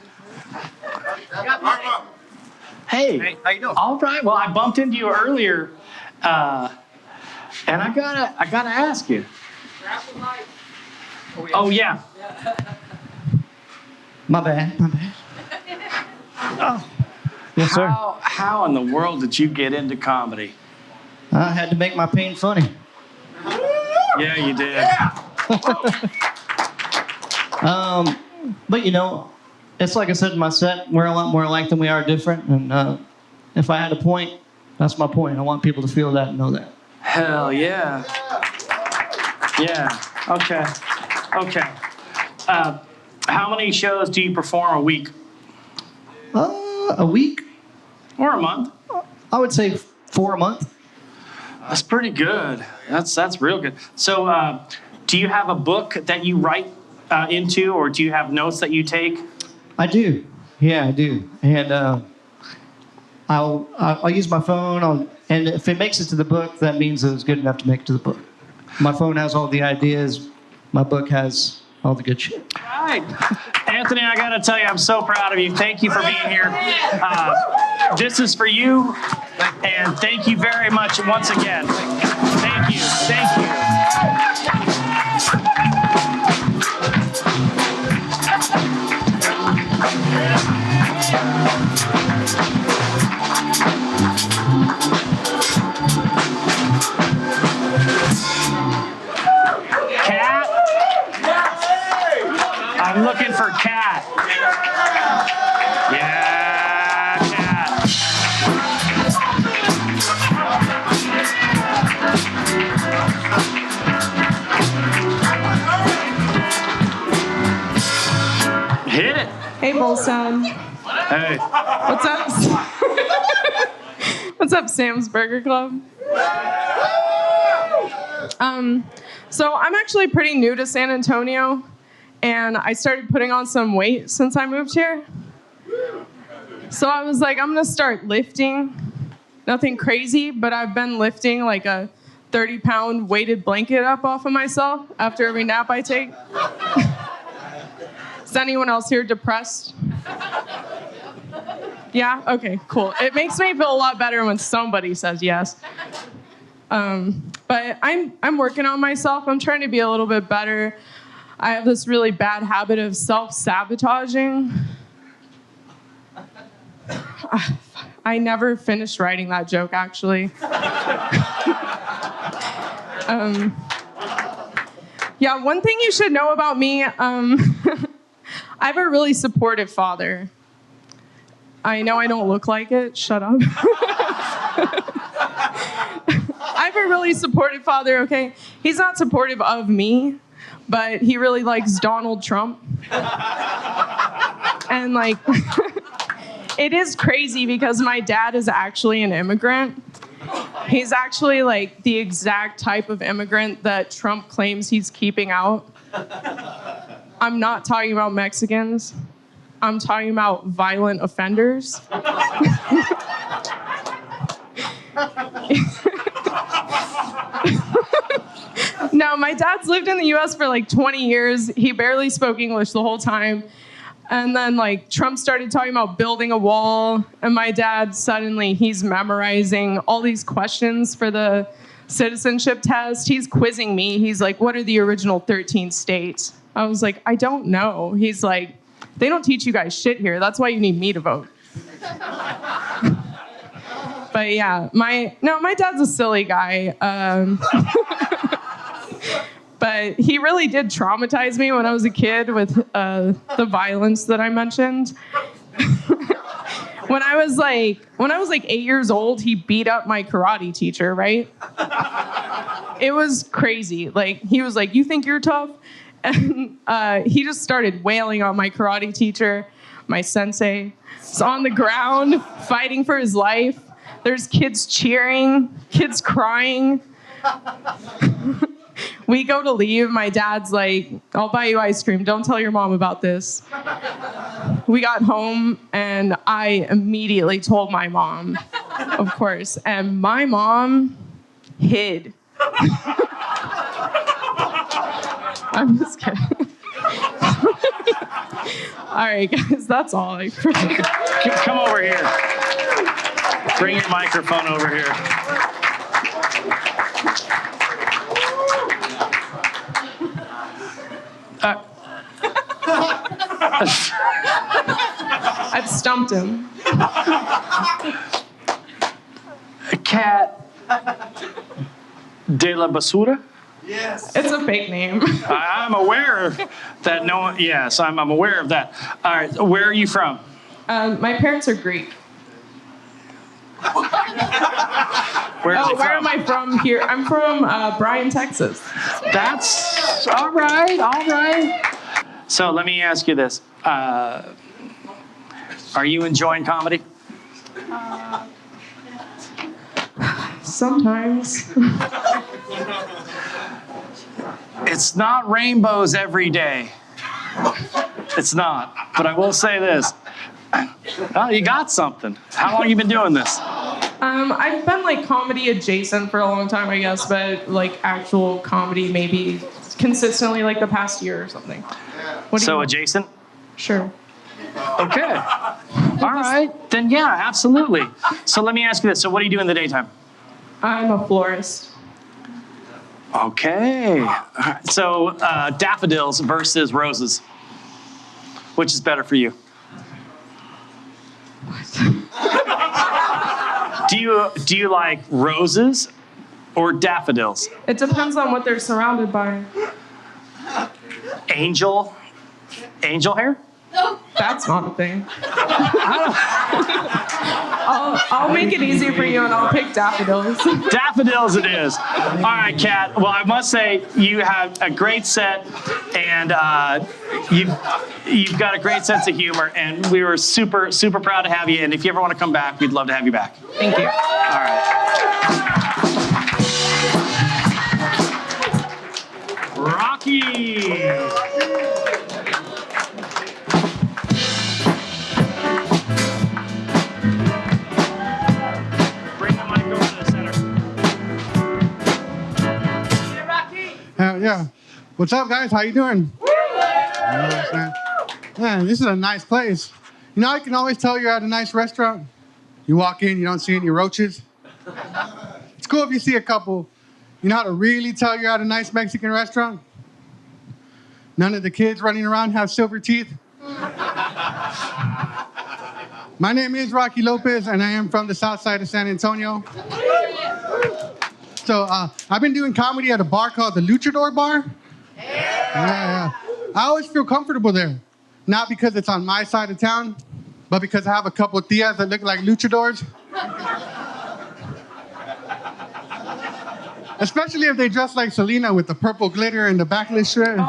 Hey, how you doing? All right. Well, I bumped into you earlier, and I gotta ask you. Oh yeah. My bad. Oh. Yes, sir. How in the world did you get into comedy? I had to make my pain funny. Yeah, you did. But you know, it's like I said in my set, we're a lot more alike than we are different. And if I had a point, that's my point. I want people to feel that and know that. Hell yeah. Yeah. Okay. How many shows do you perform a week? A week? Or a month? I would say 4 a month. That's pretty good. That's real good. So, do you have a book that you write into, or do you have notes that you take? I do. Yeah, I do. And I'll use my phone. And if it makes it to the book, that means it was good enough to make it to the book. My phone has all the ideas. My book has all the good shit. All right. Anthony, I got to tell you, I'm so proud of you. Thank you for being here. This is for you, and thank you very much once again. Thank you. Thank you. Cat? I'm looking for Cat. Yeah, Cat. Hit it. Hey, Bolstad. Hey. What's up? What's up, Sam's Burger Club? So I'm actually pretty new to San Antonio, and I started putting on some weight since I moved here. So I was like, I'm gonna start lifting. Nothing crazy, but I've been lifting like a 30-pound weighted blanket up off of myself after every nap I take. Is anyone else here depressed? Yeah? Okay, cool. It makes me feel a lot better when somebody says yes. But I'm working on myself. I'm trying to be a little bit better. I have this really bad habit of self-sabotaging. I never finished writing that joke, actually. Yeah, one thing you should know about me, I have a really supportive father. I know I don't look like it. Shut up. I have a really supportive father, okay? He's not supportive of me, but he really likes Donald Trump. And, like, it is crazy because my dad is actually an immigrant. He's actually, like, the exact type of immigrant that Trump claims he's keeping out. I'm not talking about Mexicans. I'm talking about violent offenders. No, my dad's lived in the US for like 20 years. He barely spoke English the whole time. And then like Trump started talking about building a wall, and my dad suddenly, he's memorizing all these questions for the citizenship test. He's quizzing me. He's like, what are the original 13 states? I was like, I don't know. He's like, they don't teach you guys shit here. That's why you need me to vote. But yeah, my dad's a silly guy. But he really did traumatize me when I was a kid with the violence that I mentioned. When I was like 8 years old, he beat up my karate teacher, right? It was crazy. Like, he was like, you think you're tough? And he just started wailing on my karate teacher, my sensei. He's on the ground, fighting for his life. There's kids cheering, kids crying. We go to leave. My dad's like, I'll buy you ice cream. Don't tell your mom about this. We got home, and I immediately told my mom, of course. And my mom hid. I'm just kidding. All right, guys, that's all. Come over here. Bring your microphone over here. I've stumped him. Cat de la Basura? Yes. It's a fake name. I'm aware that no one, yes, I'm aware of that. All right, where are you from? My parents are Greek. Where where am I from here? I'm from Bryan, Texas. That's all right, all right. So let me ask you this. Are you enjoying comedy? Sometimes. It's not rainbows every day. It's not. But I will say this. Oh, you got something. How long have you been doing this? I've been like comedy adjacent for a long time, I guess, but like actual comedy maybe consistently like the past year or something. What do you want? adjacent? Sure. Okay. All right. Then yeah, absolutely. So let me ask you this. So what do you do in the daytime? I'm a florist. Okay. All right. So daffodils versus roses. Which is better for you? Do you like roses or daffodils? It depends on what they're surrounded by. Angel hair? That's not a thing. I'll make it easy for you and I'll pick daffodils. Daffodils it is. All right, Kat. Well, I must say you have a great set, and you've got a great sense of humor, and we were super, super proud to have you. And if you ever want to come back, we'd love to have you back. Thank you. All right. Rocky. Yeah. What's up, guys? How you doing? Man, this is a nice place. You know, I can always tell you're at a nice restaurant. You walk in, you don't see any roaches. It's cool if you see a couple. You know how to really tell you're at a nice Mexican restaurant? None of the kids running around have silver teeth. My name is Rocky Lopez, and I am from the south side of San Antonio. So I've been doing comedy at a bar called the Luchador Bar. Yeah. I always feel comfortable there. Not because it's on my side of town, but because I have a couple of tias that look like luchadors. Especially if they dress like Selena with the purple glitter and the backless shirt.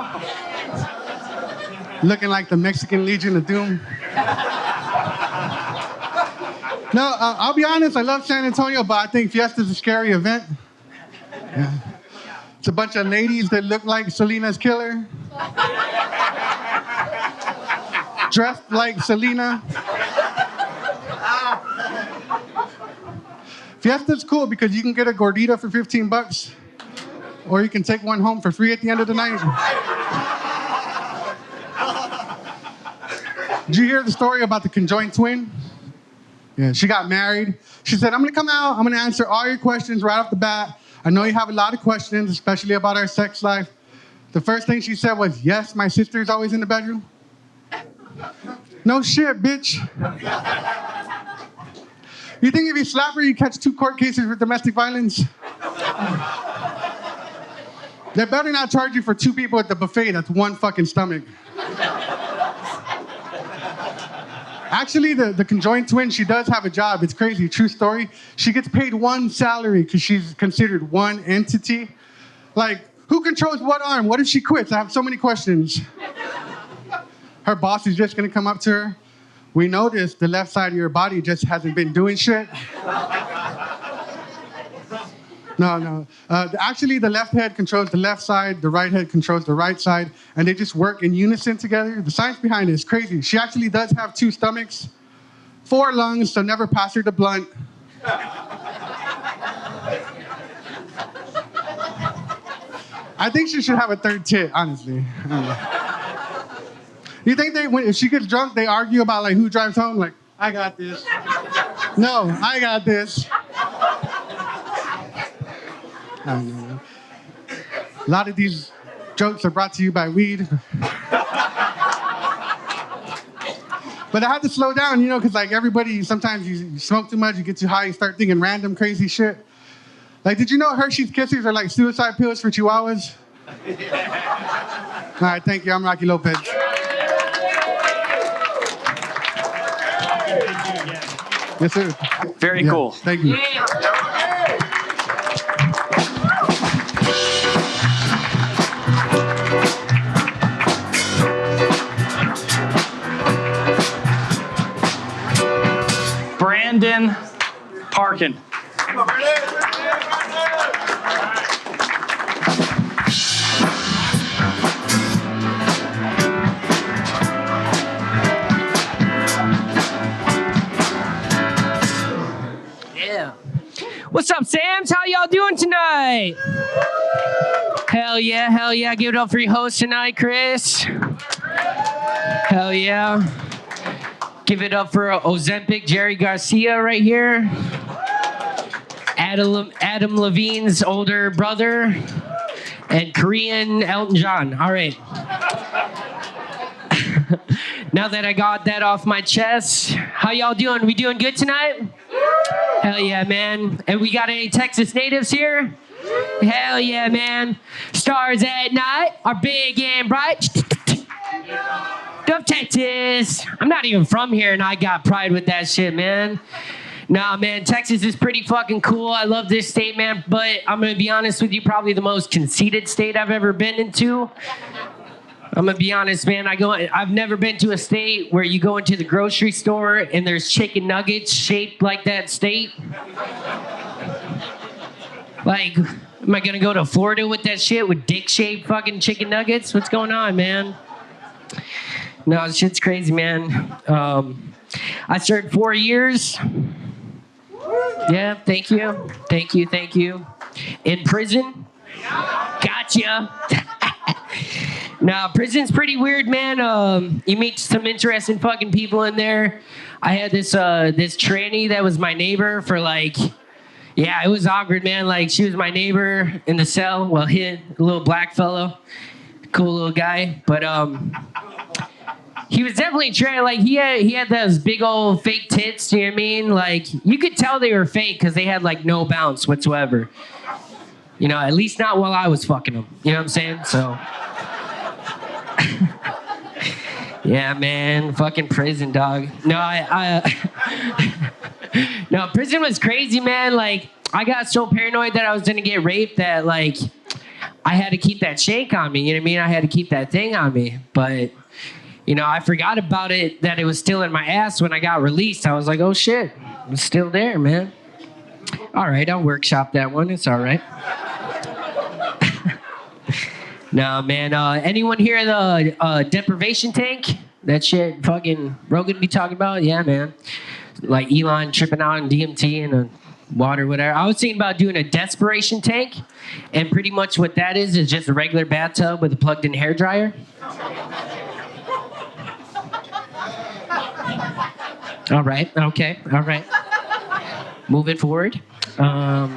Looking like the Mexican Legion of Doom. No, I'll be honest, I love San Antonio, but I think Fiesta's a scary event. Yeah. It's a bunch of ladies that look like Selena's killer. Dressed like Selena. Fiesta's cool because you can get a gordita for $15, or you can take one home for free at the end of the night. Did you hear the story about the conjoined twin? Yeah, she got married. She said, I'm gonna come out, I'm gonna answer all your questions right off the bat. I know you have a lot of questions, especially about our sex life. The first thing she said was, yes, my sister's always in the bedroom. No shit, bitch. You think if you slap her, you catch 2 court cases for domestic violence? They better not charge you for 2 people at the buffet. That's 1 fucking stomach. Actually, the conjoined twin, she does have a job. It's crazy, true story. She gets paid 1 salary because she's considered 1 entity. Like, who controls what arm? What if she quits? I have so many questions. Her boss is just gonna come up to her. We noticed the left side of your body just hasn't been doing shit. No. Actually, the left head controls the left side, the right head controls the right side, and they just work in unison together. The science behind it is crazy. She actually does have 2 stomachs, 4 lungs, so never pass her the blunt. I think she should have a 3rd tit, honestly. You think if she gets drunk, they argue about like who drives home? Like, I got this. No, I got this. I don't know. A lot of these jokes are brought to you by weed. But I had to slow down, you know, because like everybody, sometimes you smoke too much, you get too high, you start thinking random crazy shit. Like, did you know Hershey's Kisses are like suicide pills for chihuahuas? All right, thank you. I'm Rocky Lopez. Yes, sir. Very cool. Thank you. Brandon Parkin. Yeah. What's up, Sams? How y'all doing tonight? Hell yeah. Give it up for your host tonight, Kris. Hell yeah. Give it up for Ozempic Jerry Garcia right here. Adam Levine's older brother. And Korean Elton John. All right. Now that I got that off my chest, how y'all doing? We doing good tonight? Hell yeah, man. And we got any Texas natives here? Hell yeah, man. Stars at night are big and bright. Of Texas. I'm not even from here and I got pride with that shit, man. Nah, man, Texas is pretty fucking cool. I love this state, man. But I'm going to be honest with you, probably the most conceited state I've ever been into. I'm going to be honest, man. I've never been to a state where you go into the grocery store and there's chicken nuggets shaped like that state. Like, am I going to go to Florida with that shit with dick-shaped fucking chicken nuggets? What's going on, man? No, this shit's crazy, man. I served 4 years. Yeah, thank you. In prison. Gotcha. Now, prison's pretty weird, man. You meet some interesting fucking people in there. I had this tranny that was my neighbor for like, yeah, it was awkward, man. Like, she was my neighbor in the cell. Well, a little black fellow. Cool little guy. But, he was definitely trying, like, he had those big old fake tits, you know what I mean? Like, you could tell they were fake because they had, like, no bounce whatsoever. You know, at least not while I was fucking them. You know what I'm saying? So, yeah, man, fucking prison, dog. No, no, prison was crazy, man. Like, I got so paranoid that I was going to get raped that, like, I had to keep that shank on me, you know what I mean? I had to keep that thing on me, but... You know, I forgot about it, that it was still in my ass when I got released. I was like, oh, shit, it's still there, man. All right, I'll workshop that one. It's all right. No, man, anyone hear the deprivation tank? That shit fucking Rogan be talking about? Yeah, man. Like Elon tripping out on DMT and water, whatever. I was thinking about doing a desperation tank, and pretty much what that is just a regular bathtub with a plugged-in hairdryer. All right. Okay. All right. Moving forward. Now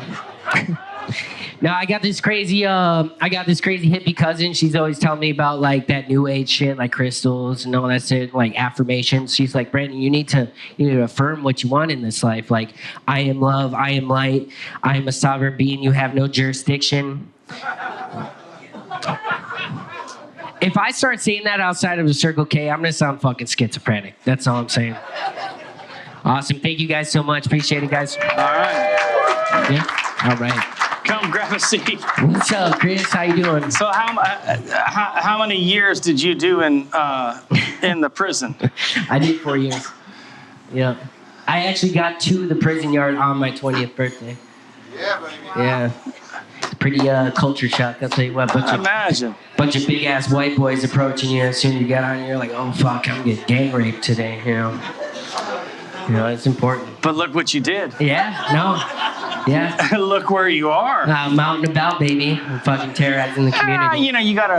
I got this crazy hippie cousin. She's always telling me about like that new age shit, like crystals and all that shit, like affirmations. She's like, Brandon, you need to affirm what you want in this life. Like, I am love. I am light. I am a sovereign being. You have no jurisdiction. If I start saying that outside of the Circle K, I'm gonna sound fucking schizophrenic. That's all I'm saying. Awesome. Thank you guys so much. Appreciate it, guys. All right. Yeah. All right. Come grab a seat. What's up, Kris? How you doing? So how many years did you do in the prison? I did 4 years. Yeah. I actually got to the prison yard on my 20th birthday. Yeah, baby. Yeah. Pretty culture shock, I'll tell you what. Bunch of big ass white boys approaching you as soon as you get on. You're like, oh fuck, I'm gonna get gang raped today. You know, it's important. But look what you did. Yeah. No. Yeah. Look where you are. I'm out and about, baby. I'm fucking terrorizing the community. You know, you got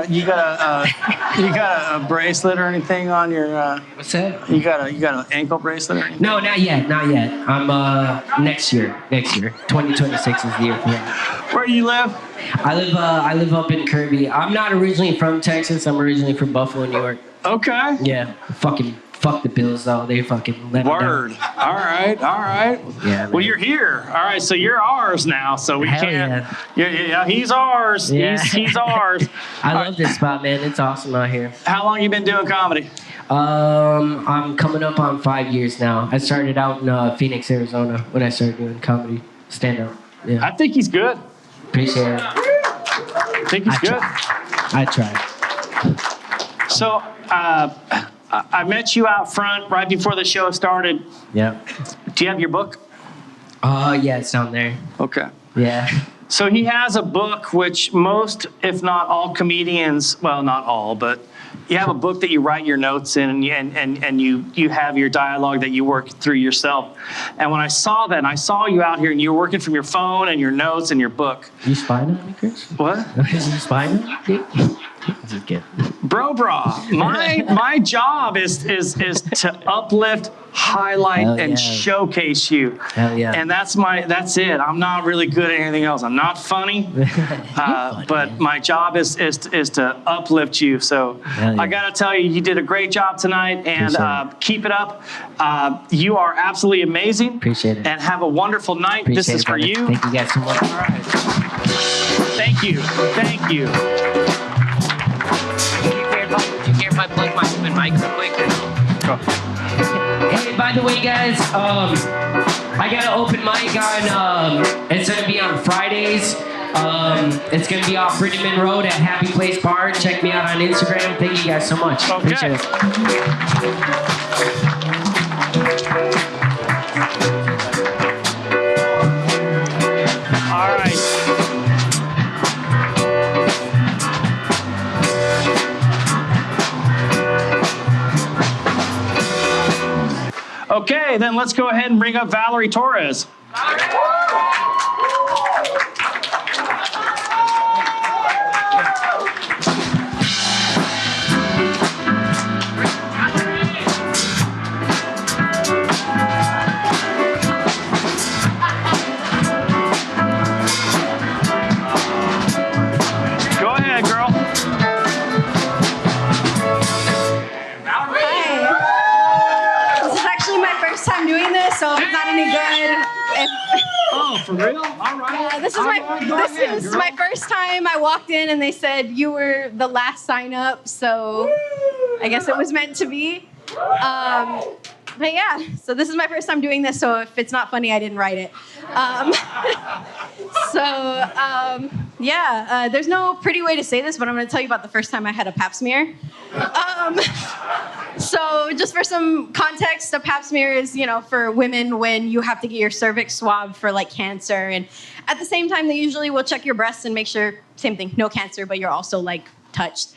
a bracelet or anything on your. What's that? You got an ankle bracelet or anything? No, not yet. I'm next year. 2026 is the year for that. Where do you live? I live up in Kirby. I'm not originally from Texas. I'm originally from Buffalo, New York. Okay. Yeah. Fuck the Bills, though. They fucking let me down. Word. All right. Yeah. Well, you're here. All right, so you're ours now. So we can't. Yeah. He's ours. Yeah. He's ours. I love this spot, man. It's awesome out here. How long you been doing comedy? I'm coming up on 5 years now. I started out in Phoenix, Arizona when I started doing comedy, stand-up. Yeah. I think he's good. Appreciate it. I think he's good. I tried. So, I met you out front right before the show started. Yeah. Do you have your book? Yeah, it's down there. Okay. Yeah. So he has a book which most, if not all comedians, well, not all, but you have a book that you write your notes in, and you have your dialogue that you work through yourself. And when I saw that, and I saw you out here, and you were working from your phone and your notes and your book. You spying on me, Kris? What? You spying on me? Just kidding. Bro, my job is to uplift, highlight, and showcase you. Hell yeah. And that's it. I'm not really good at anything else. I'm not funny, but my job is to uplift you. So I gotta tell you, you did a great job tonight, and keep it up. You are absolutely amazing. Appreciate it. And have a wonderful night. This is for you. Thank you guys so much. All right. Thank you. Thank you. Do you care if I plug my open mic real quick? Go. Hey, by the way, guys, I got an open mic on, it's going to be on Fridays. It's going to be off Riddiman Road at Happy Place Bar. Check me out on Instagram. Thank you guys so much. Okay. Appreciate it. All right. Okay, then let's go ahead and bring up Valeri Torres. Go ahead, girl. This is actually my first time doing this, so if it's not any good. Oh, for real? All right. Yeah, this is my first time. I walked in and they said you were the last sign up, so I guess it was meant to be. But yeah, so this is my first time doing this, so if it's not funny, I didn't write it. There's no pretty way to say this, but I'm going to tell you about the first time I had a pap smear. So just for some context, a pap smear is, for women when you have to get your cervix swabbed for like cancer. And at the same time, they usually will check your breasts and make sure, same thing, no cancer, but you're also like touched.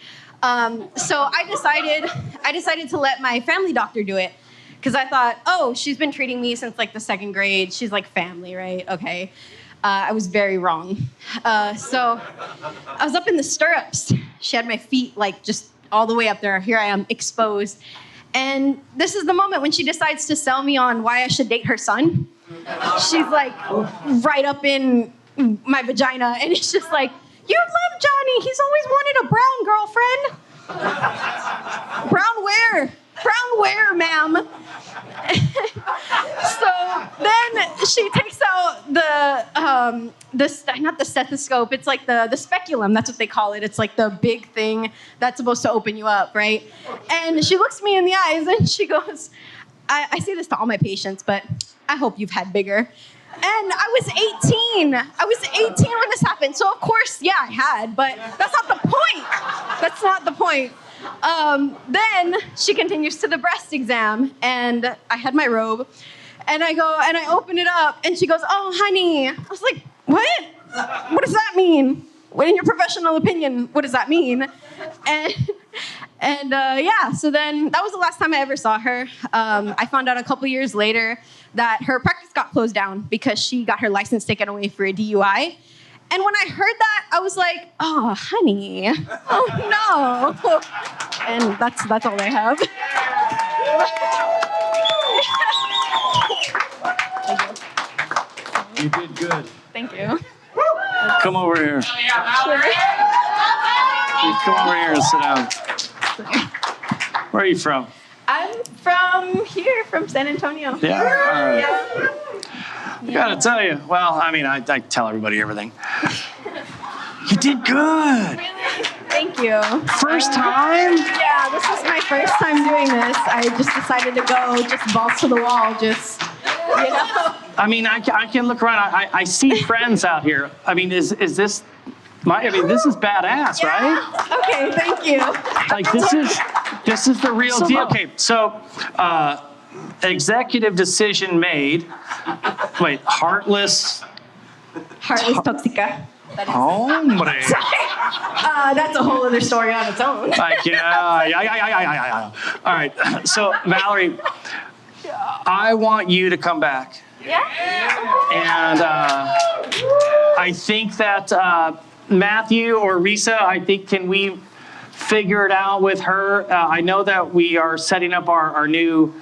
So I decided to let my family doctor do it. Because I thought, oh, she's been treating me since like the second grade. She's like family, right? Okay. I was very wrong. So I was up in the stirrups. She had my feet like just all the way up there. Here I am exposed. And this is the moment when she decides to sell me on why I should date her son. She's like right up in my vagina. And it's just like, you'd love Johnny. He's always wanted a brown girlfriend. Brown where? Brown where, ma'am? So then she takes out not the stethoscope, it's like the speculum, that's what they call it. It's like the big thing that's supposed to open you up, right? And she looks me in the eyes and she goes, I say this to all my patients, but I hope you've had bigger. And I was 18. I was 18 when this happened. So of course, yeah, I had, but that's not the point. That's not the point. Then she continues to the breast exam, and I had my robe, and I go and I open it up, and she goes, "Oh, honey." I was like, "What? What does that mean? What, in your professional opinion, what does that mean?" And so then that was the last time I ever saw her. I found out a couple years later that her practice got closed down because she got her license taken away for a DUI. And when I heard that, I was like, "Oh, honey, oh no." And that's all I have. You did good. Thank you. Come over here. Come over here and sit down. Where are you from? I'm from here, from San Antonio. Yeah? All right. Yeah. I gotta tell you, well, I mean, I tell everybody everything. You did good. Really? Thank you. First time? Yeah, this is my first time doing this. I just decided to go just balls to the wall, just, I mean, I can look around. I see friends out here. I mean, is this this is badass, right? Okay, thank you. Like, this is the real deal. Okay, so, executive decision made. Wait, Heartless Tóxica. Hombre. That's a whole other story on its own. Like, yeah. All right. So, Valerie, I want you to come back. Yeah. And I think that Matthew or Risa, I think, can we figure it out with her? I know that we are setting up our new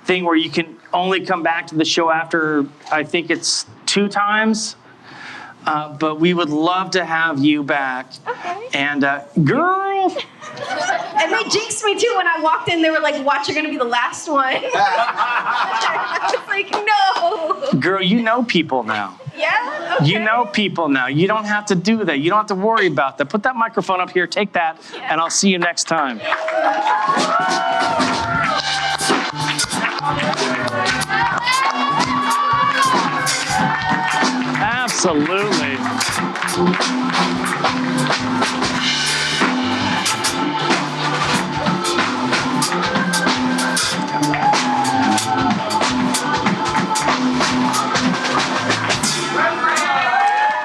thing where you can only come back to the show after, I think it's 2 times. But we would love to have you back. Okay. And girl. And they jinxed me too when I walked in. They were like, "Watch, you're gonna be the last one." I was like, "No." Girl, you know people now. Yeah. Okay. You know people now. You don't have to do that. You don't have to worry about that. Put that microphone up here. Take that, and I'll see you next time. Absolutely.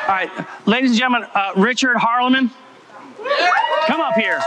All right, ladies and gentlemen, Richard Harleman, come up here.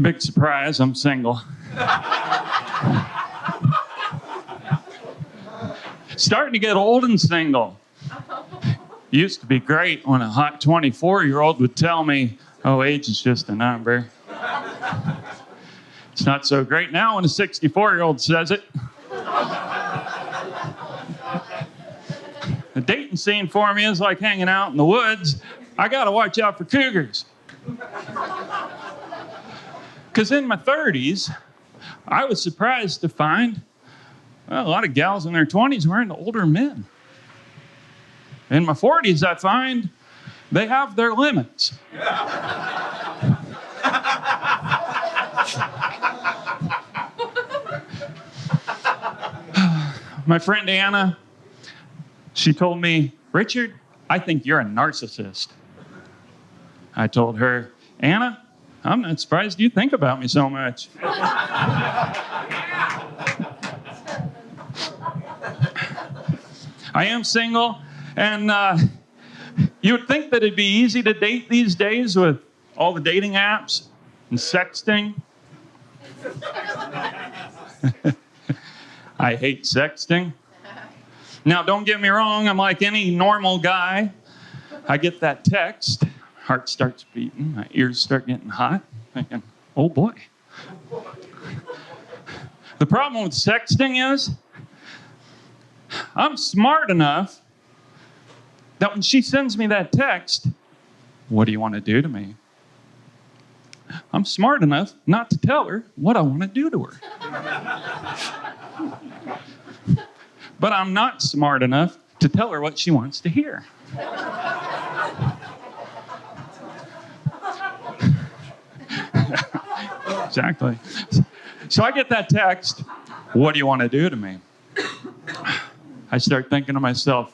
Big surprise, I'm single. Starting to get old and single. Used to be great when a hot 24-year-old would tell me, "Oh, age is just a number." It's not so great now when a 64-year-old says it. The dating scene for me is like hanging out in the woods. I gotta watch out for cougars. Because in my 30s, I was surprised to find a lot of gals in their 20s were into older men. In my 40s, I find they have their limits. My friend Anna, she told me, "Richard, I think you're a narcissist." I told her, "Anna, I'm not surprised you think about me so much." I am single, and you would think that it'd be easy to date these days with all the dating apps and sexting. I hate sexting. Now, don't get me wrong, I'm like any normal guy. I get that text, heart starts beating, my ears start getting hot, thinking, oh boy. The problem with sexting is, I'm smart enough that when she sends me that text, "What do you want to do to me?" I'm smart enough not to tell her what I want to do to her. But I'm not smart enough to tell her what she wants to hear. Exactly. So I get that text, "What do you want to do to me?" I start thinking to myself,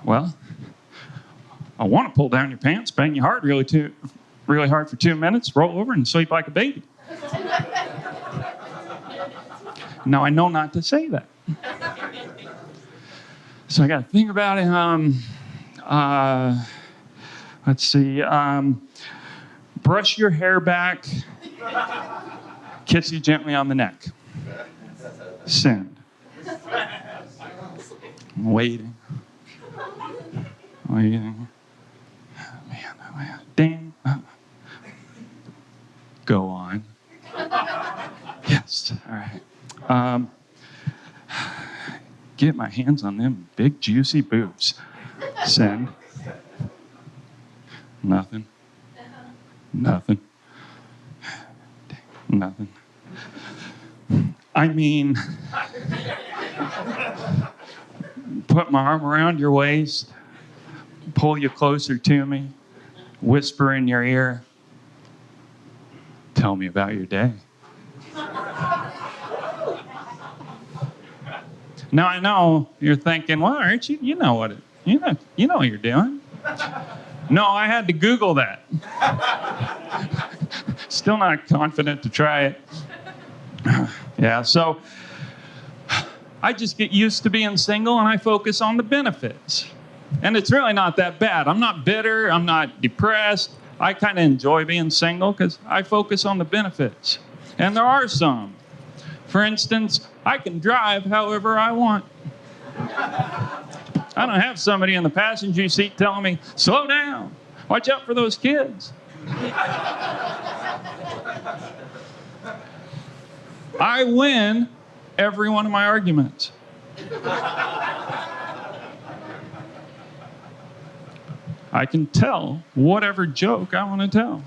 well, I want to pull down your pants, bang you hard really hard for 2 minutes, roll over and sleep like a baby. Now I know not to say that. So I got to think about it. Let's see. Brush your hair back. Kiss you gently on the neck. Send. I'm waiting. Waiting. Man. Ding. Go on. Yes. All right. Get my hands on them big juicy boobs. Send. Nothing. Nothing. Nothing. I mean, put my arm around your waist, pull you closer to me, whisper in your ear, tell me about your day. Now I know you're thinking, well, aren't you? You know what you're doing. No, I had to Google that. Still not confident to try it. Yeah, so I just get used to being single and I focus on the benefits. And it's really not that bad. I'm not bitter, I'm not depressed. I kind of enjoy being single because I focus on the benefits. And there are some. For instance, I can drive however I want. I don't have somebody in the passenger seat telling me, slow down, watch out for those kids. I win every one of my arguments. I can tell whatever joke I want to tell.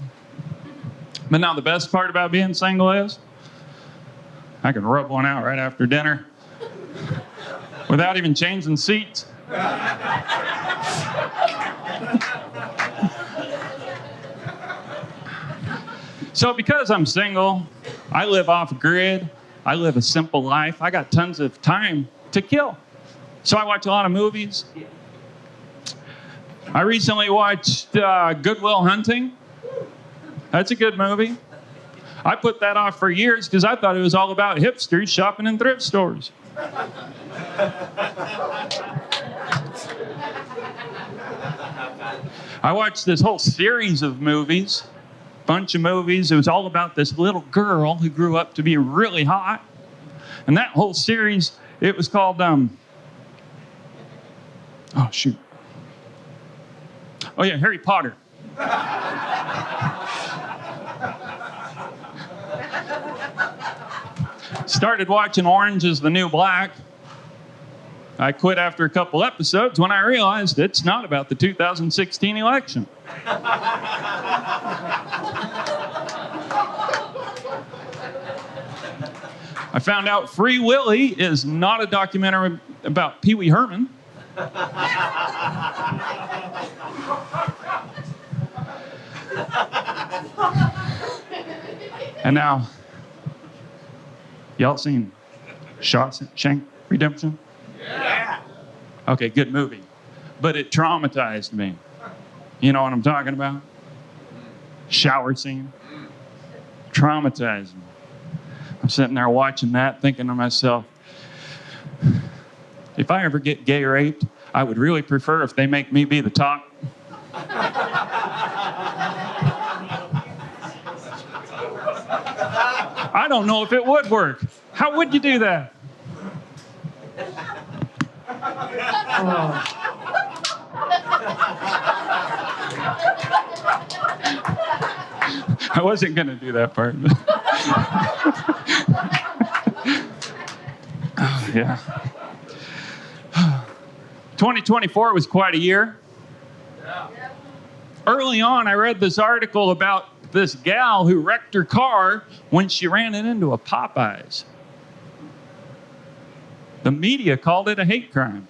But now the best part about being single is I can rub one out right after dinner without even changing seats. So because I'm single, I live off grid. I live a simple life. I got tons of time to kill. So I watch a lot of movies. I recently watched Good Will Hunting. That's a good movie. I put that off for years because I thought it was all about hipsters shopping in thrift stores. I watched this whole series of movies, bunch of movies. It was all about this little girl who grew up to be really hot. And that whole series, it was called, oh shoot. Oh yeah, Harry Potter. Started watching Orange is the New Black. I quit after a couple episodes when I realized it's not about the 2016 election. I found out Free Willy is not a documentary about Pee Wee Herman. And now, y'all seen Shawshank Redemption? Yeah. Okay, good movie. But it traumatized me. You know what I'm talking about? Shower scene. Traumatized me. I'm sitting there watching that, thinking to myself, if I ever get gay raped, I would really prefer if they make me be the top. I don't know if it would work. How would you do that? I wasn't going to do that part. Oh, yeah. 2024 was quite a year. Early on, I read this article about this gal who wrecked her car when she ran it into a Popeyes. The media called it a hate crime.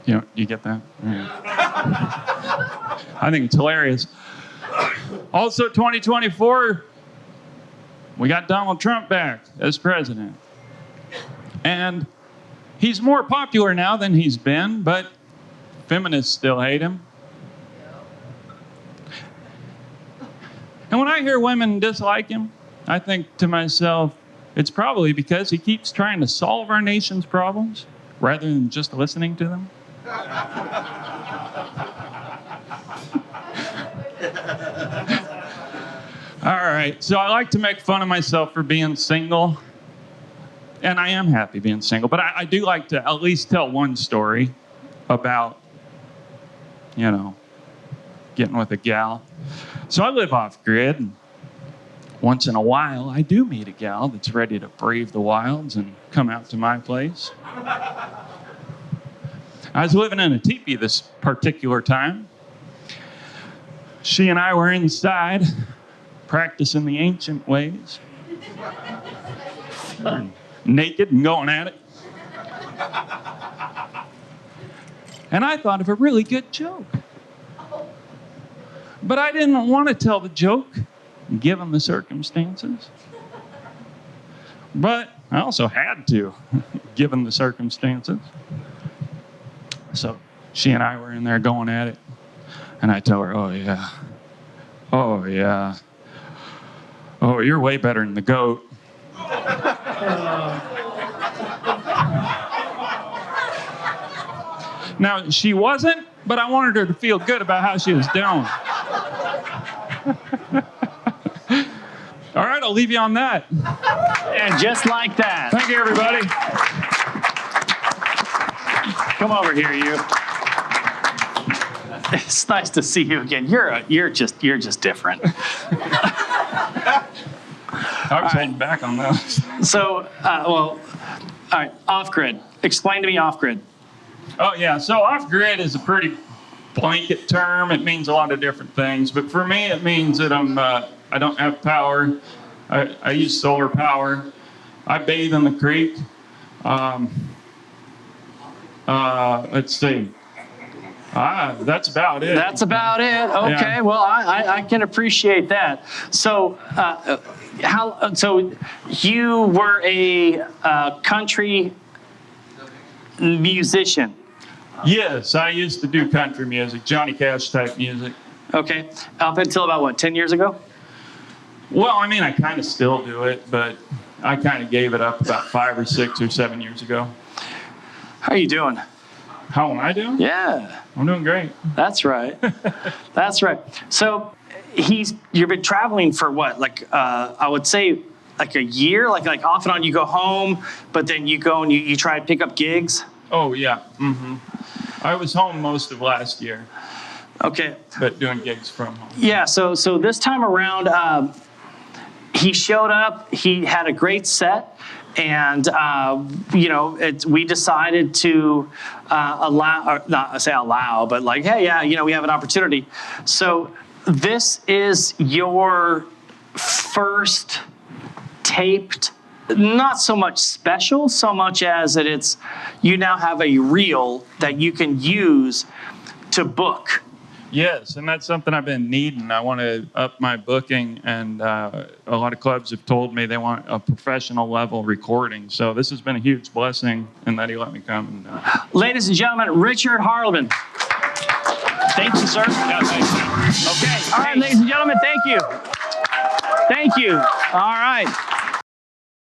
You get that? Yeah. I think it's hilarious. Also, 2024, we got Donald Trump back as president. And he's more popular now than he's been, but feminists still hate him. And when I hear women dislike him, I think to myself, it's probably because he keeps trying to solve our nation's problems rather than just listening to them. All right, so I like to make fun of myself for being single. And I am happy being single, but I do like to at least tell one story about, getting with a gal. So I live off grid, and once in a while, I do meet a gal that's ready to brave the wilds and come out to my place. I was living in a teepee this particular time. She and I were inside practicing the ancient ways. Naked and going at it. And I thought of a really good joke. But I didn't want to tell the joke, given the circumstances. But I also had to, given the circumstances. So she and I were in there going at it. And I tell her, oh, yeah. Oh, yeah. Oh, you're way better than the goat. Now, she wasn't, but I wanted her to feel good about how she was doing. All right, I'll leave you on that. And just like that. Thank you, everybody. Come over here, you. It's nice to see you again. You're just different. I was holding back on those. So, all right, off-grid. Explain to me off-grid. Oh, yeah. So off-grid is a pretty blanket term. It means a lot of different things. But for me, it means that I don't have power. I use solar power. I bathe in the creek. Let's see. That's about it. That's about it. Okay. Yeah. Well, I can appreciate that. So, so you were a country musician. Yes, I used to do country music, Johnny Cash type music. Okay. Up until about what, 10 years ago? Well, I mean, I kind of still do it, but I kind of gave it up about 5 or 6 or 7 years ago. How are you doing? How am I doing? Yeah. I'm doing great. That's right. That's right. So you've been traveling for what? Like, I would say like a year? Like off and on you go home, but then you go and you try to pick up gigs? Oh, yeah. Mm-hmm. I was home most of last year. Okay. But doing gigs from home. Yeah, so this time around, he showed up, he had a great set, and we decided to allow, but like, hey, yeah, we have an opportunity. So this is your first taped, not so much special, so much as that it's, you now have a reel that you can use to book. Yes, and that's something I've been needing. I want to up my booking, and a lot of clubs have told me they want a professional level recording. So this has been a huge blessing, and that he let me come. And, Ladies and gentlemen, Richard Harleman. Thank you, sir. Yeah, thank you. Okay. All right, ladies and gentlemen, thank you. Thank you. All right.